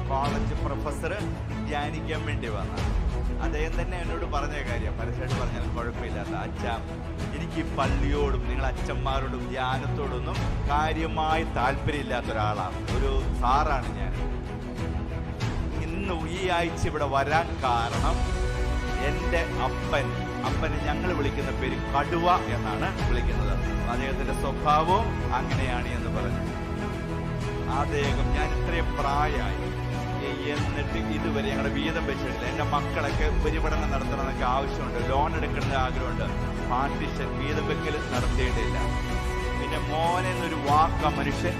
College professor ധ്യാനിക്കാൻ വേണ്ടി വന്ന അദ്ദേഹം തന്നെ എന്നോട് പറഞ്ഞ കാര്യം പരസ്യമായിട്ട് പറഞ്ഞാൽ കുഴപ്പമില്ലാത്ത അച്ഛാ, എനിക്ക് പള്ളിയോടും നിങ്ങൾ അച്ഛന്മാരോടും ധ്യാനത്തോടൊന്നും കാര്യമായി താല്പര്യമില്ലാത്ത ഒരാളാണ്, ഒരു സാറാണ് ഞാൻ. ഇന്ന് ഈ ആഴ്ച ഇവിടെ വരാൻ കാരണം എൻ്റെ അപ്പന് ഞങ്ങൾ വിളിക്കുന്ന പേര് കടുവ എന്നാണ് വിളിക്കുന്നത്. അദ്ദേഹത്തിന്റെ സ്വഭാവവും അങ്ങനെയാണ് എന്ന് പറഞ്ഞു. അദ്ദേഹം ഞാൻ ഇത്രയും പ്രായമായി എന്നിട്ട് ഇതുവരെ ഞങ്ങളുടെ വീതം വെച്ചിട്ടില്ല. എൻ്റെ മക്കളൊക്കെ ഉപരിപഠനം നടത്തണമെന്നൊക്കെ ആവശ്യമുണ്ട്, ലോൺ എടുക്കേണ്ട ആഗ്രഹമുണ്ട്. പാർട്ടിഷൻ വീതം വെക്കൽ നടത്തിയിട്ടില്ല. പിന്നെ മോനെന്നൊരു വാക്ക് ആ മനുഷ്യൻ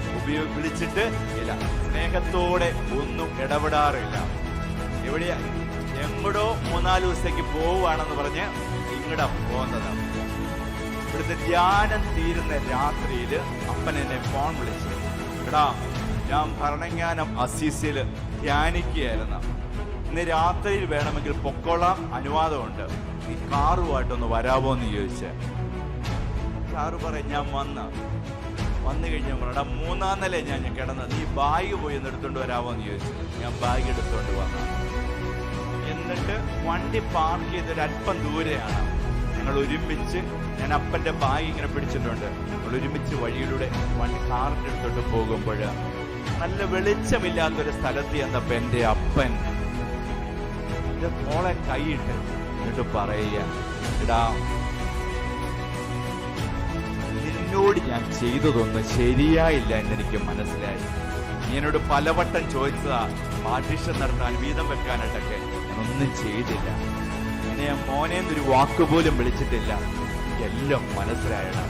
വിളിച്ചിട്ട് ഇല്ല. സ്നേഹത്തോടെ ഒന്നും ഇടപെടാറില്ല. എവിടെയാ എങ്ങോടോ 3-4 ദിവസത്തേക്ക് പോവുകയാണെന്ന് പറഞ്ഞ് ഇങ്ങടെ പോകുന്നതാണ്. ഇവിടുത്തെ ധ്യാനം തീരുന്ന രാത്രിയിൽ അപ്പൻ എന്നെ ഫോൺ വിളിച്ചു. എടാ, ഞാൻ ഭരണങ്ങാനം അസീസിൽ ധ്യാനിക്കുകയായിരുന്നു. ഇന്ന് രാത്രിയിൽ വേണമെങ്കിൽ പൊക്കോളാം, അനുവാദമുണ്ട്. നീ കാറുമായിട്ടൊന്ന് വരാമോ എന്ന് ചോദിച്ചേ. കാറ് പറയും. ഞാൻ വന്നു കഴിഞ്ഞാൽ എടാ, 3-ാം നില ഞാൻ കിടന്നത്, നീ ബാഗ് പോയി ഒന്ന് എടുത്തോണ്ട് വരാമോ എന്ന് ചോദിച്ചു. ഞാൻ ബാഗ് എടുത്തോണ്ട് വന്നു. എന്നിട്ട് വണ്ടി പാർക്ക് ചെയ്തൊരല്പം ദൂരെയാണ്. ഞങ്ങൾ ഒരുമിച്ച്, ഞാൻ അപ്പൻ്റെ ബാഗ് ഇങ്ങനെ പിടിച്ചിട്ടുണ്ട്, ഞങ്ങൾ ഒരുമിച്ച് വഴിയിലൂടെ കാറിൻ്റെ അടുത്തോട്ട് പോകുമ്പോൾ നല്ല വെളിച്ചമില്ലാത്തൊരു സ്ഥലത്ത് ചെന്നപ്പോ എൻ്റെ അപ്പൻ എൻ്റെ മോളെ കൈയിട്ട് എന്നിട്ട് പറയുക, എടാ, നിന്നോട് ഞാൻ ചെയ്തതൊന്നും ശരിയായില്ല എന്നെനിക്ക് മനസ്സിലായി. നീ എന്നോട് പലവട്ടം ചോദിച്ചതാ പാർട്ടിഷൻ നടത്താൻ, വീതം വെക്കാനായിട്ടൊക്കെ. ഒന്നും ചെയ്തില്ല. എന്നെ ഞാൻ മോനേന്നൊരു വാക്കുപോലും വിളിച്ചിട്ടില്ല. എല്ലാം മനസ്സിലായടാ.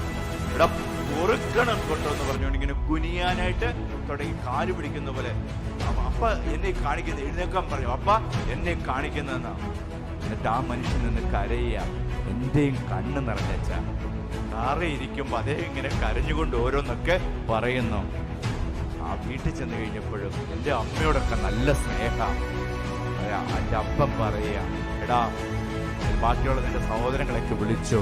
എടാ, പൊറുക്കണം കൊണ്ടോ എന്ന് പറഞ്ഞുകൊണ്ട് ഇങ്ങനെ കുനിയാനായിട്ട് തുടങ്ങി, കാല് പിടിക്കുന്ന പോലെ. അപ്പ എന്നെ കാണിക്കുന്നത്, എഴുന്നേക്കാൻ പറഞ്ഞു. അപ്പ എന്നെ കാണിക്കുന്നതെന്നാ. എന്നിട്ട് ആ മനുഷ്യൻ നിന്ന് കരയുക. എന്റെയും കണ്ണ് നിറഞ്ഞച്ച. കാറേ ഇരിക്കുമ്പോ അദ്ദേഹം ഇങ്ങനെ കരഞ്ഞുകൊണ്ട് ഓരോന്നൊക്കെ പറയുന്നു. ആ വീട്ടിൽ ചെന്ന് കഴിഞ്ഞപ്പോഴും എൻ്റെ അമ്മയോടൊക്കെ നല്ല സ്നേഹം. എൻ്റെ അപ്പൻ പറയുക, എടാ, ബാക്കിയുള്ള നിന്റെ സഹോദരങ്ങളൊക്കെ വിളിച്ചോ,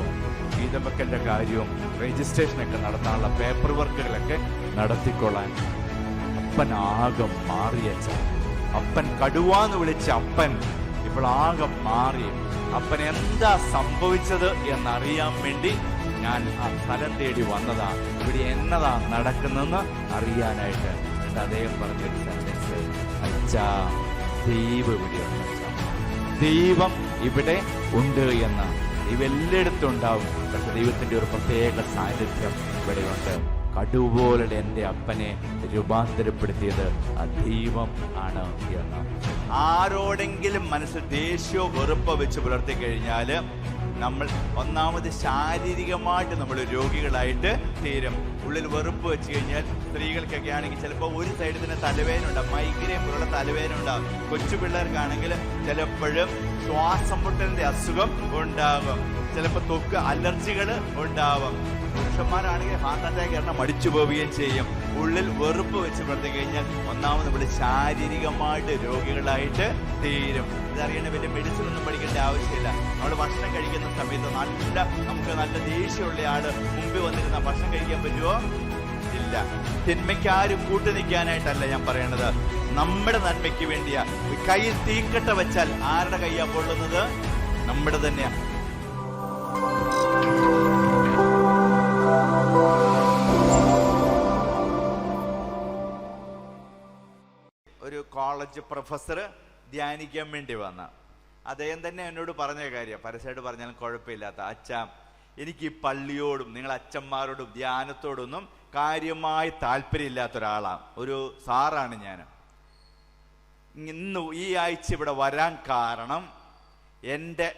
വീതം വെക്കലിന്റെ കാര്യവും രജിസ്ട്രേഷനൊക്കെ നടത്താനുള്ള പേപ്പർ വർക്കുകളൊക്കെ നടത്തിക്കൊള്ളാൻ. അപ്പൻ ആകെ മാറിയച്ച. അപ്പൻ കടുവാന്ന് വിളിച്ച അപ്പൻ ഇപ്പോൾ ആകെ മാറി. അപ്പൻ എന്താ സംഭവിച്ചത് എന്നറിയാൻ വേണ്ടി ഞാൻ ആ സ്ഥലം തേടി വന്നതാ. ഇവിടെ എന്നതാ നടക്കുന്നെന്ന് അറിയാനായിട്ട്. എന്നിട്ട് അദ്ദേഹം പറഞ്ഞൊരു സെന്റൻസ്, അച്ഛാ, ദൈവം ഇവിടെയുണ്ട് അച്ഛാ, ദൈവം ഇവിടെ ഉണ്ട് എന്ന്. ദൈവം എല്ലായിടത്തും ഉണ്ടാവും, പക്ഷെ ദൈവത്തിന്റെ ഒരു പ്രത്യേക സാന്നിധ്യം ഇവിടെയുണ്ട്. കടുപോലെ എൻ്റെ അപ്പനെ രൂപാന്തരപ്പെടുത്തിയത് ആ ദൈവം ആണ് എന്ന്. ആരോടെങ്കിലും മനസ്സിൽ ദേഷ്യമോ വെറുപ്പോ വെച്ച് പുലർത്തി കഴിഞ്ഞാൽ നമ്മൾ ഒന്നാമത് ശാരീരികമായിട്ട് നമ്മൾ രോഗികളായിട്ട് തീരും. ഉള്ളിൽ വെറുപ്പ് വെച്ച് കഴിഞ്ഞാൽ സ്ത്രീകൾക്കൊക്കെ ആണെങ്കിൽ ചിലപ്പോൾ ഒരു സൈഡിൽ തന്നെ തലവേദന ഉണ്ടാകും, മൈഗ്രെയിൻ പോലുള്ള തലവേദന ഉണ്ടാകും. കൊച്ചു പിള്ളേർക്കാണെങ്കിൽ ചിലപ്പോഴും ശ്വാസം മുട്ടലിന്റെ അസുഖം ഉണ്ടാകും, ചിലപ്പോൾ ത്വക്ക് അലർജികൾ ഉണ്ടാകും. പുരുഷന്മാരാണെങ്കിൽ ഹാർട്ട് അറ്റാക്ക് കാരണം മടിച്ചു പോവുകയും ചെയ്യും. ഉള്ളിൽ വെറുപ്പ് വെച്ച് പുലർത്തി കഴിഞ്ഞാൽ ഒന്നാമത് നമ്മൾ ശാരീരികമായിട്ട് രോഗികളായിട്ട് തീരും. ഇതറിയണ വലിയ മെഡിസിൻ ഒന്നും പഠിക്കേണ്ട ആവശ്യമില്ല. നമ്മൾ ഭക്ഷണം കഴിക്കുന്ന സമയത്ത് നമുക്ക് നല്ല ദേഷ്യമുള്ള ആള് മുമ്പിൽ വന്നിരുന്ന ഭക്ഷണം കഴിക്കാൻ പറ്റുമോ? ഇല്ല. തിന്മയ്ക്ക് ആരും കൂട്ടു നിൽക്കാനായിട്ടല്ല ഞാൻ പറയണത്, നമ്മുടെ നന്മയ്ക്ക് വേണ്ടിയാ. കയ്യിൽ തീക്കട്ട വെച്ചാൽ ആരുടെ കയ്യാ പൊള്ളുന്നത്? നമ്മുടെ തന്നെയാ. ഒരു കോളേജ് പ്രൊഫസർ ധ്യാനിക്കാൻ വേണ്ടി വന്ന അദ്ദേഹം തന്നെ എന്നോട് പറഞ്ഞ കാര്യം പരസ്യമായിട്ട് പറഞ്ഞാലും കുഴപ്പമില്ലാത്ത അച്ഛാ, എനിക്ക് ഈ പള്ളിയോടും നിങ്ങൾ അച്ഛന്മാരോടും ധ്യാനത്തോടൊന്നും കാര്യമായി താല്പര്യമില്ലാത്ത ഒരാളാണ്, ഒരു സാറാണ് ഞാൻ. ഇന്ന് ഈ ആഴ്ച ഇവിടെ വരാൻ കാരണം എൻ്റെ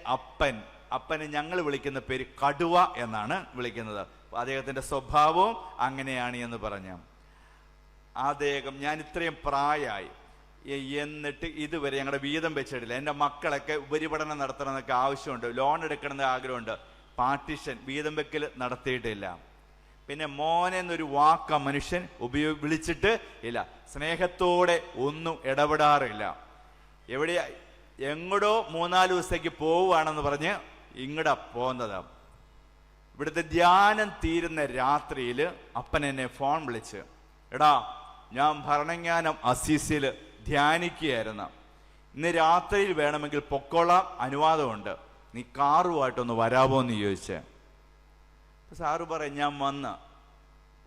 അപ്പന് ഞങ്ങൾ വിളിക്കുന്ന പേര് കടുവ എന്നാണ് വിളിക്കുന്നത്. അദ്ദേഹത്തിന്റെ സ്വഭാവവും അങ്ങനെയാണ് എന്ന് പറഞ്ഞു. അദ്ദേഹം ഞാൻ ഇത്രയും പ്രായമായി എന്നിട്ട് ഇതുവരെ ഞങ്ങളുടെ വീതം വെച്ചിട്ടില്ല. എൻ്റെ മക്കളൊക്കെ ഉപരിപഠനം നടത്തണമെന്നൊക്കെ ആവശ്യമുണ്ട്, ലോൺ എടുക്കണമെന്ന് ആഗ്രഹമുണ്ട്. പാർട്ടിഷൻ വീതം വെക്കൽ നടത്തിയിട്ടില്ല. പിന്നെ മോനെന്നൊരു വാക്ക് ആ മനുഷ്യൻ വിളിച്ചിട്ട് ഇല്ല. സ്നേഹത്തോടെ ഒന്നും ഇടപെടാറില്ല. എവിടെയാ എങ്ങോടോ 3-4 ദിവസത്തേക്ക് പോവുകയാണെന്ന് പറഞ്ഞ് ഇങ്ങടെ പോകുന്നത്. ഇവിടുത്തെ ധ്യാനം തീരുന്ന രാത്രിയിൽ അപ്പൻ എന്നെ ഫോൺ വിളിച്ച്, എടാ, ഞാൻ ഭരണങ്ങാനം അസീസിൽ ധ്യാനിക്കുകയായിരുന്നു. ഇന്ന് രാത്രിയിൽ വേണമെങ്കിൽ പൊക്കോളാം, അനുവാദമുണ്ട്, നീ കാറുമായിട്ടൊന്ന് വരാമോ എന്ന് ചോദിച്ച്. സാറ് പറയും ഞാൻ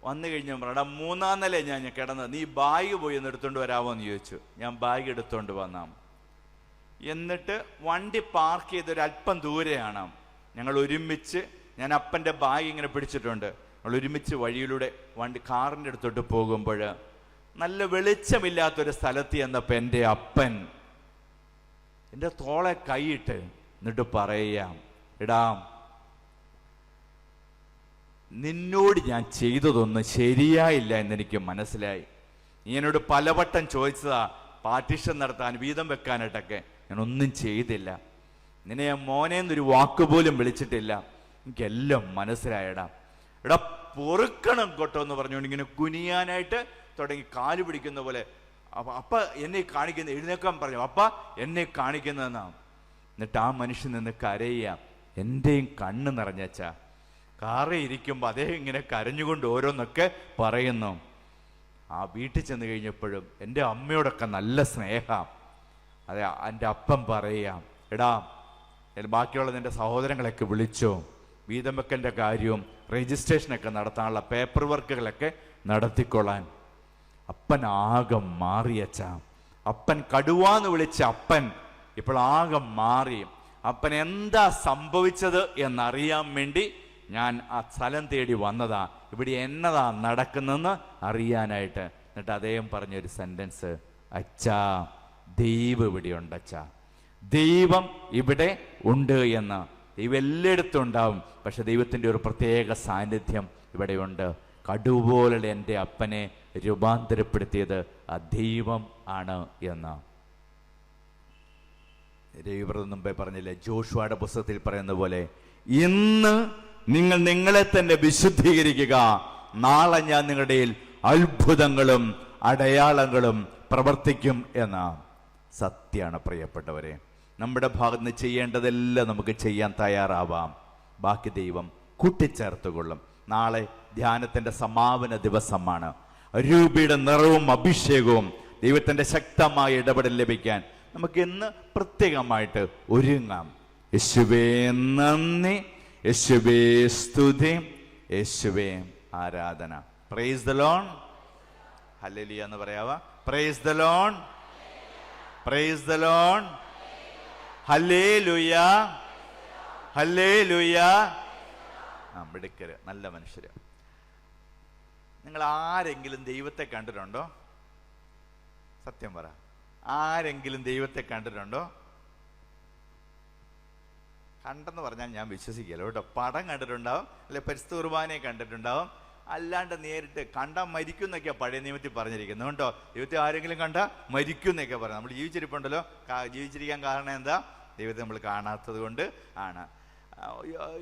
വന്നു കഴിഞ്ഞാൽ പറയടാ 3-ാം നില ഞാൻ കിടന്നത്, നീ ബാഗ് പോയി ഒന്ന് എടുത്തോണ്ട് വരാമോ എന്ന് ചോദിച്ചു. ഞാൻ ബാഗ് എടുത്തോണ്ട് വന്നാം. എന്നിട്ട് വണ്ടി പാർക്ക് ചെയ്തൊരല്പം ദൂരെയാണ്. ഞങ്ങൾ ഒരുമിച്ച്, ഞാൻ അപ്പൻ്റെ ബാഗ് ഇങ്ങനെ പിടിച്ചിട്ടുണ്ട്, ഞങ്ങൾ ഒരുമിച്ച് വഴിയിലൂടെ കാറിൻ്റെ അടുത്തോട്ട് പോകുമ്പോൾ നല്ല വെളിച്ചമില്ലാത്തൊരു സ്ഥലത്ത് ചെന്നപ്പോൾ എൻ്റെ അപ്പൻ എൻ്റെ തോളെ കൈയിട്ട് എന്നിട്ട് പറയാം, എടാ നിന്നോട് ഞാൻ ചെയ്തതൊന്നും ശരിയായില്ല എന്നെനിക്ക് മനസ്സിലായി. നീ എന്നോട് പലവട്ടം ചോദിച്ചതാ പാർട്ടീഷൻ നടത്താൻ, വീതം വെക്കാനായിട്ടൊക്കെ, ഞാനൊന്നും ചെയ്തില്ല. നിന്നെ ഞാൻ മോനേന്നൊരു വാക്കുപോലും വിളിച്ചിട്ടില്ല. എനിക്കെല്ലാം മനസ്സിലായടാ. എടാ പൊറുക്കണം കേട്ടോ എന്ന് പറഞ്ഞുകൊണ്ട് ഇങ്ങനെ കുനിയാനായിട്ട് തുടങ്ങി, കാല് പിടിക്കുന്ന പോലെ. അപ്പ എന്നെ കാണിക്കുന്ന, എഴുന്നേക്കാൻ പറഞ്ഞു, അപ്പ എന്നെ കാണിക്കുന്നതെന്നാണ്. എന്നിട്ട് ആ മനുഷ്യൻ നിന്ന് കരയുക. എൻ്റെയും കണ്ണ് നിറഞ്ഞച്ചാ. കാറിൽ ഇരിക്കുമ്പോൾ അദ്ദേഹം ഇങ്ങനെ കരഞ്ഞുകൊണ്ട് ഓരോന്നൊക്കെ പറയുന്നു. ആ വീട്ടിൽ ചെന്ന് കഴിഞ്ഞപ്പോഴും എൻ്റെ അമ്മയോടൊക്കെ നല്ല സ്നേഹം. അതെ, എൻ്റെ അപ്പം പറയാം, എടാ ബാക്കിയുള്ള നിൻ്റെ സഹോദരങ്ങളൊക്കെ വിളിച്ചോ, വീതം വെക്കലിൻ്റെ കാര്യവും രജിസ്ട്രേഷനൊക്കെ നടത്താനുള്ള പേപ്പർ വർക്കുകളൊക്കെ നടത്തിക്കൊള്ളാൻ. അപ്പൻ ആകെ മാറിയച്ച. അപ്പൻ കടുവാന്ന് വിളിച്ച അപ്പൻ ഇപ്പോൾ ആകെ മാറി. അപ്പൻ എന്താ സംഭവിച്ചത് എന്നറിയാൻ വേണ്ടി ഞാൻ ആ സ്ഥലം തേടി വന്നതാ, ഇവിടെ എന്നതാ നടക്കുന്നതെന്ന് അറിയാനായിട്ട്. എന്നിട്ട് അദ്ദേഹം പറഞ്ഞൊരു സെന്റൻസ്, അച്ഛാ ദൈവം ഇവിടെ ഉണ്ട്, അച്ഛാ ദൈവം ഇവിടെ ഉണ്ട് എന്ന്. ദൈവം എല്ലായിടത്തും ഉണ്ടാവും, പക്ഷെ ദൈവത്തിൻ്റെ ഒരു പ്രത്യേക സാന്നിധ്യം ഇവിടെയുണ്ട്. കടുപോലെ എൻ്റെ അപ്പനെ രൂപാന്തരപ്പെടുത്തിയത് ആ ദൈവം ആണ് എന്ന് രവിവ്രതം മുമ്പേ പറഞ്ഞില്ലേ, ജോഷുവയുടെ പുസ്തകത്തിൽ പറയുന്ന പോലെ, ഇന്ന് നിങ്ങൾ നിങ്ങളെ തന്നെ വിശുദ്ധീകരിക്കുക, നാളെ ഞാൻ നിങ്ങളുടെ അത്ഭുതങ്ങളും അടയാളങ്ങളും പ്രവർത്തിക്കും എന്ന സത്യമാണ്. പ്രിയപ്പെട്ടവരെ, നമ്മുടെ ഭാഗത്ത് നിന്ന് ചെയ്യേണ്ടതെല്ലാം നമുക്ക് ചെയ്യാൻ തയ്യാറാവാം, ബാക്കി ദൈവം കൂട്ടിച്ചേർത്തുകൊള്ളും. നാളെ ധ്യാനത്തിന്റെ സമാപന ദിവസമാണ്. രൂപയുടെ നിറവും അഭിഷേകവും ദൈവത്തിന്റെ ശക്തമായ ഇടപെടൽ ലഭിക്കാൻ നമുക്ക് ഇന്ന് പ്രത്യേകമായിട്ട് ഒരുങ്ങാം. യേശുവേ നന്ദി, യേശുവേ സ്തുതി, യേശുവേ ആരാധന. Price the Lord. ഹല്ലേലൂയ എന്ന് പറയാവാ. Praise the Lord, praise the Lord, hallelujah, hallelujah. മിടുക്കര്, നല്ല മനുഷ്യര്. നിങ്ങൾ ആരെങ്കിലും ദൈവത്തെ കണ്ടിട്ടുണ്ടോ? സത്യം പറ, ആരെങ്കിലും ദൈവത്തെ കണ്ടിട്ടുണ്ടോ? കണ്ടെന്ന് പറഞ്ഞാൽ ഞാൻ വിശ്വസിക്കല്ലോ കേട്ടോ. പടം കണ്ടിട്ടുണ്ടാവും, അല്ലെ പരിശുദ്ധ കുർബാനയെ കണ്ടിട്ടുണ്ടാവും, അല്ലാണ്ട് നേരിട്ട് കണ്ടാൽ മരിക്കും എന്നൊക്കെയാണ് പഴയ നിയമത്തിൽ പറഞ്ഞിരിക്കുന്നത് കേട്ടോ. ദൈവത്തെ ആരെങ്കിലും കണ്ടാൽ മരിക്കും എന്നൊക്കെ പറയാം. നമ്മൾ ജീവിച്ചിരിപ്പുണ്ടല്ലോ, ജീവിച്ചിരിക്കാൻ കാരണം എന്താ? ദൈവത്തെ നമ്മൾ കാണാത്തത് കൊണ്ട് ആണ്.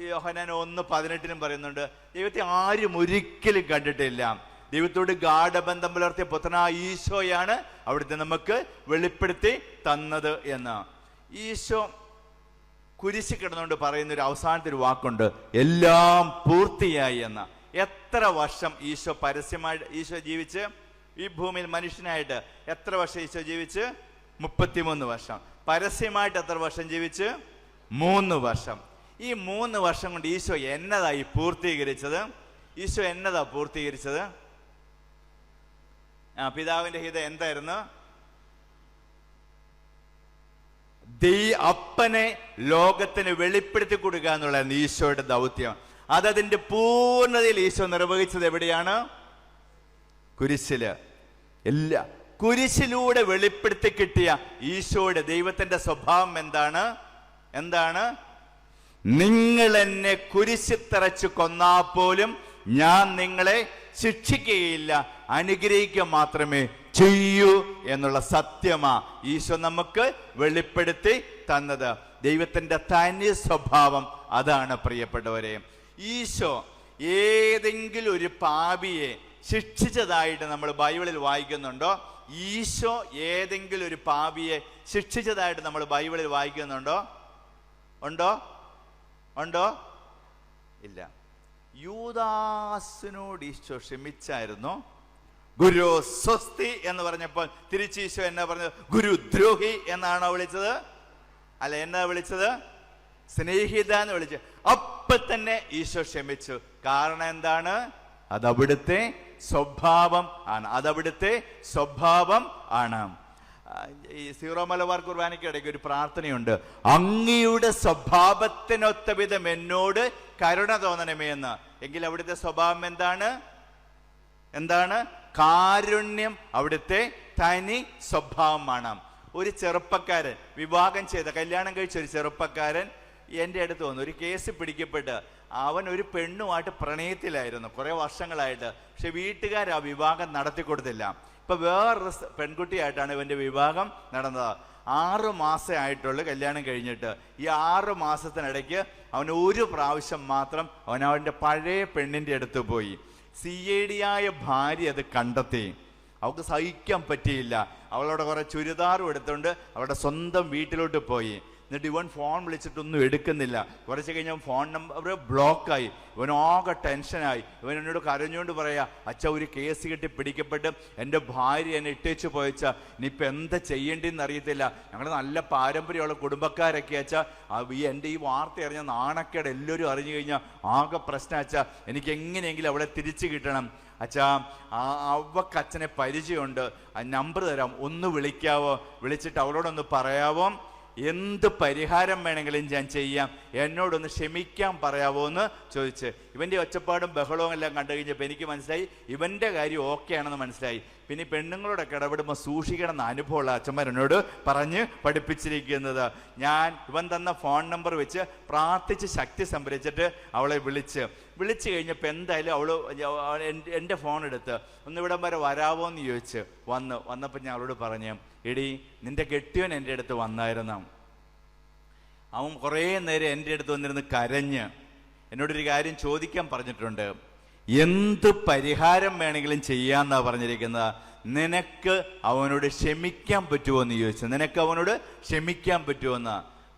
യോഹന്നാൻ 1:18 പറയുന്നുണ്ട്, ദൈവത്തെ ആരും ഒരിക്കലും കണ്ടിട്ടില്ല. ദൈവത്തോട് ഗാഢബന്ധം പുലർത്തിയ പുത്രനായ ഈശോയാണ് അവിടുത്തെ നമുക്ക് വെളിപ്പെടുത്തി തന്നത് എന്ന്. ഈശോ കുരിശിൽ കിടന്നുകൊണ്ട് പറയുന്നൊരു അവസാനത്തെ ഒരു വാക്കുണ്ട്, എല്ലാം പൂർത്തിയായി എന്ന്. എത്ര വർഷം ഈശോ പരസ്യമായിട്ട് ഈശോ ജീവിച്ച് ഈ ഭൂമിയിൽ മനുഷ്യനായിട്ട് എത്ര വർഷം ഈശോ ജീവിച്ച്? 33 വർഷം. പരസ്യമായിട്ട് എത്ര വർഷം ജീവിച്ച്? 3 വർഷം. ഈ 3 വർഷം കൊണ്ട് ഈശോ എന്നതായി പൂർത്തീകരിച്ചത്? ഈശോ എന്നതാ പൂർത്തീകരിച്ചത്? പിതാവിന്റെ ഹിതം എന്തായിരുന്നു? അപ്പനെ ലോകത്തിന് വെളിപ്പെടുത്തി കൊടുക്കുക എന്നുള്ളതാണ് ഈശോയുടെ ദൗത്യം. അതതിന്റെ പൂർണ്ണതയിൽ ഈശോ നിർവഹിച്ചത് എവിടെയാണ്? കുരിശില്. എല്ലാ കുരിശിലൂടെ വെളിപ്പെടുത്തി കിട്ടിയ ഈശോയുടെ ദൈവത്തിന്റെ സ്വഭാവം എന്താണ്? നിങ്ങൾ എന്നെ കുരിശിത്തറച്ച് കൊന്നാൽ പോലും ഞാൻ നിങ്ങളെ ശിക്ഷിക്കുകയില്ല, അനുഗ്രഹിക്കുക മാത്രമേ ചെയ്യൂ എന്നുള്ള സത്യമാ ഈശോ നമുക്ക് വെളിപ്പെടുത്തി തന്നത്. ദൈവത്തിന്റെ തനി സ്വഭാവം അതാണ് പ്രിയപ്പെട്ടവരെ. ഈശോ ഏതെങ്കിലും ഒരു പാപിയെ ശിക്ഷിച്ചതായിട്ട് നമ്മൾ ബൈബിളിൽ വായിക്കുന്നുണ്ടോ? ഈശോ ഏതെങ്കിലും ഒരു പാപിയെ ശിക്ഷിച്ചതായിട്ട് നമ്മൾ ബൈബിളിൽ വായിക്കുന്നുണ്ടോ? ഉണ്ടോ? ഇല്ല. യൂദാസിനോട് ഈശോ ക്ഷമിച്ചായിരുന്നു, ഗുരു സ്വസ്തി എന്ന് പറഞ്ഞപ്പോൾ തിരിച്ചീശോ എന്നാ പറഞ്ഞത്? ഗുരുദ്രോഹി എന്നാണോ വിളിച്ചത്? അല്ല, എന്നാ വിളിച്ചത്? സ്നേഹിത എന്ന് വിളിച്ചു. അപ്പൊ തന്നെ ഈശോ ക്ഷമിച്ചു. കാരണം എന്താണ്? അതവിടുത്തെ സ്വഭാവം ആണ്. അതവിടുത്തെ സ്വഭാവം ആണ്. ഈ സീറോ മലബാർ കുർബാനയ്ക്ക് ഇടയ്ക്ക് ഒരു പ്രാർത്ഥനയുണ്ട്, അങ്ങയുടെ സ്വഭാവത്തിനൊത്ത വിധം എന്നോട് കരുണ തോന്നണമേ എന്ന്. എങ്കിൽ അവിടുത്തെ സ്വഭാവം എന്താണ്? കാരുണ്യം അവിടുത്തെ തനി സ്വഭാവമാണ്. ഒരു ചെറുപ്പക്കാരൻ, വിവാഹം ചെയ്ത കല്യാണം കഴിച്ച ഒരു ചെറുപ്പക്കാരൻ എൻ്റെ അടുത്ത് വന്നു. ഒരു കേസ് പിടിക്കപ്പെട്ട് അവൻ ഒരു പെണ്ണുമായിട്ട് പ്രണയത്തിലായിരുന്നു കുറേ വർഷങ്ങളായിട്ട്. പക്ഷെ വീട്ടുകാർ ആ വിവാഹം നടത്തി കൊടുത്തില്ല. ഇപ്പൊ വേറൊരു പെൺകുട്ടിയായിട്ടാണ് ഇവന്റെ വിവാഹം നടന്നത്. 6 മാസേ ആയിട്ടുള്ളൂ കല്യാണം കഴിഞ്ഞിട്ട്. ഈ 6 മാസത്തിനിടയ്ക്ക് അവൻ ഒരു പ്രാവശ്യം മാത്രം അവൻ്റെ പഴയ പെണ്ണിൻ്റെ അടുത്ത് പോയി. CID ആയ ഭാര്യ അത് കണ്ടെത്തി. അവൾക്ക് സഹിക്കാൻ പറ്റിയില്ല. അവളോട് കുറെ ചുരിദാറും എടുത്തുകൊണ്ട് അവളുടെ സ്വന്തം വീട്ടിലോട്ട് പോയി. എന്നിട്ട് ഇവൻ ഫോൺ വിളിച്ചിട്ടൊന്നും എടുക്കുന്നില്ല. കുറച്ച് കഴിഞ്ഞാൽ ഫോൺ നമ്പർ ബ്ലോക്കായി. ഇവൻ ആകെ ടെൻഷനായി. ഇവൻ എന്നോട് കരഞ്ഞുകൊണ്ട് പറയാ, അച്ഛ ഒരു കേസ് കിട്ടി പിടിക്കപ്പെട്ട് എൻ്റെ ഭാര്യ എന്നെ ഇട്ടേച്ച് പോയച്ച, ഇനിയിപ്പോൾ എന്താ ചെയ്യേണ്ടതെന്ന് അറിയത്തില്ല. ഞങ്ങൾ നല്ല പാരമ്പര്യമുള്ള കുടുംബക്കാരൊക്കെ അച്ഛാ. എൻ്റെ ഈ വാർത്ത അറിഞ്ഞ നാണക്കേട് എല്ലാവരും അറിഞ്ഞു കഴിഞ്ഞാൽ ആകെ പ്രശ്നം അച്ഛാ. എനിക്ക് എങ്ങനെയെങ്കിലും അവളെ തിരിച്ചു കിട്ടണം അച്ഛാ. അവൾക്ക് അച്ഛനെ പരിചയമുണ്ട്, ആ നമ്പർ തരാം, ഒന്ന് വിളിക്കാവോ? വിളിച്ചിട്ട് അവളോടൊന്ന് പറയാവോ? എന്ത് പരിഹാരം വേണമെങ്കിലും ഞാൻ ചെയ്യാം, എന്നോടൊന്ന് ക്ഷമിക്കാൻ പറയാവോ എന്ന് ചോദിച്ച്. ഇവൻ്റെ ഒച്ചപ്പാടും ബഹളവും എല്ലാം കണ്ടു കഴിഞ്ഞപ്പോൾ എനിക്ക് മനസ്സിലായി ഇവൻ്റെ കാര്യം ഓക്കെ ആണെന്ന് മനസ്സിലായി. പിന്നെ പെണ്ണുങ്ങളോടൊക്കെ ഇടപെടുമ്പോൾ സൂക്ഷിക്കണം എന്ന അനുഭവമുള്ള അച്ഛന്മാരെന്നോട് പറഞ്ഞ് പഠിപ്പിച്ചിരിക്കുന്നത്. ഇവൻ തന്ന ഫോൺ നമ്പർ വെച്ച് പ്രാർത്ഥിച്ച് ശക്തി സംഭരിച്ചിട്ട് അവളെ വിളിച്ചു കഴിഞ്ഞപ്പോൾ എന്തായാലും അവള് എൻ്റെ ഫോൺ എടുത്ത് ഒന്നിവിടം വരെ വരാവോ എന്ന് ചോദിച്ച് വന്നപ്പോൾ ഞാൻ അവളോട് പറഞ്ഞു, എടി നിന്റെ കെട്ടിയവൻ എൻ്റെ അടുത്ത് വന്നായിരുന്നു. അവൻ കുറേ നേരം എൻ്റെ അടുത്ത് വന്നിരുന്ന് കരഞ്ഞ് എന്നോടൊരു കാര്യം ചോദിക്കാൻ പറഞ്ഞിട്ടുണ്ട്. എന്ത് പരിഹാരം വേണമെങ്കിലും ചെയ്യാന്നാ പറഞ്ഞിരിക്കുന്നത്. നിനക്ക് അവനോട് ക്ഷമിക്കാൻ പറ്റുമോ എന്ന് ചോദിച്ചു. നിനക്ക് അവനോട് ക്ഷമിക്കാൻ പറ്റുമോന്ന്.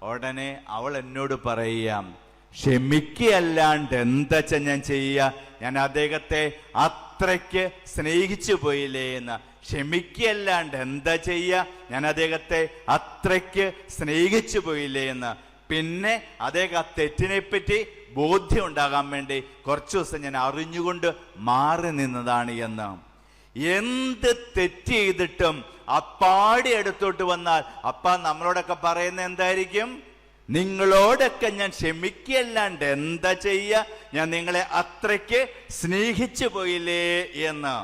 ഉടനെ അവൾ എന്നോട് പറയാം, ക്ഷമിക്കല്ലാണ്ട് എന്താ ഞാൻ ചെയ്യുക? ഞാൻ അദ്ദേഹത്തെ അത്രയ്ക്ക് സ്നേഹിച്ചു പോയില്ലേ എന്ന്. ക്ഷമിക്കല്ലാണ്ട് എന്താ ചെയ്യുക? ഞാൻ അദ്ദേഹത്തെ അത്രയ്ക്ക് സ്നേഹിച്ചു പോയില്ലേ എന്ന്. പിന്നെ അദ്ദേഹം ആ തെറ്റിനെപ്പറ്റി ബോധ്യം ഉണ്ടാകാൻ വേണ്ടി കുറച്ചു ദിവസം ഞാൻ അറിഞ്ഞുകൊണ്ട് മാറി നിന്നതാണ് എന്ന്. എന്ത് തെറ്റ് ചെയ്തിട്ടും അപ്പാടി അടുത്തോട്ട് വന്നാൽ അപ്പ നമ്മളോടൊക്കെ പറയുന്ന എന്തായിരിക്കും? നിങ്ങളോടൊക്കെ ഞാൻ ക്ഷമിക്കല്ലാണ്ട് എന്താ ചെയ്യുക? ഞാൻ നിങ്ങളെ അത്രയ്ക്ക് സ്നേഹിച്ചു പോയില്ലേ എന്ന്.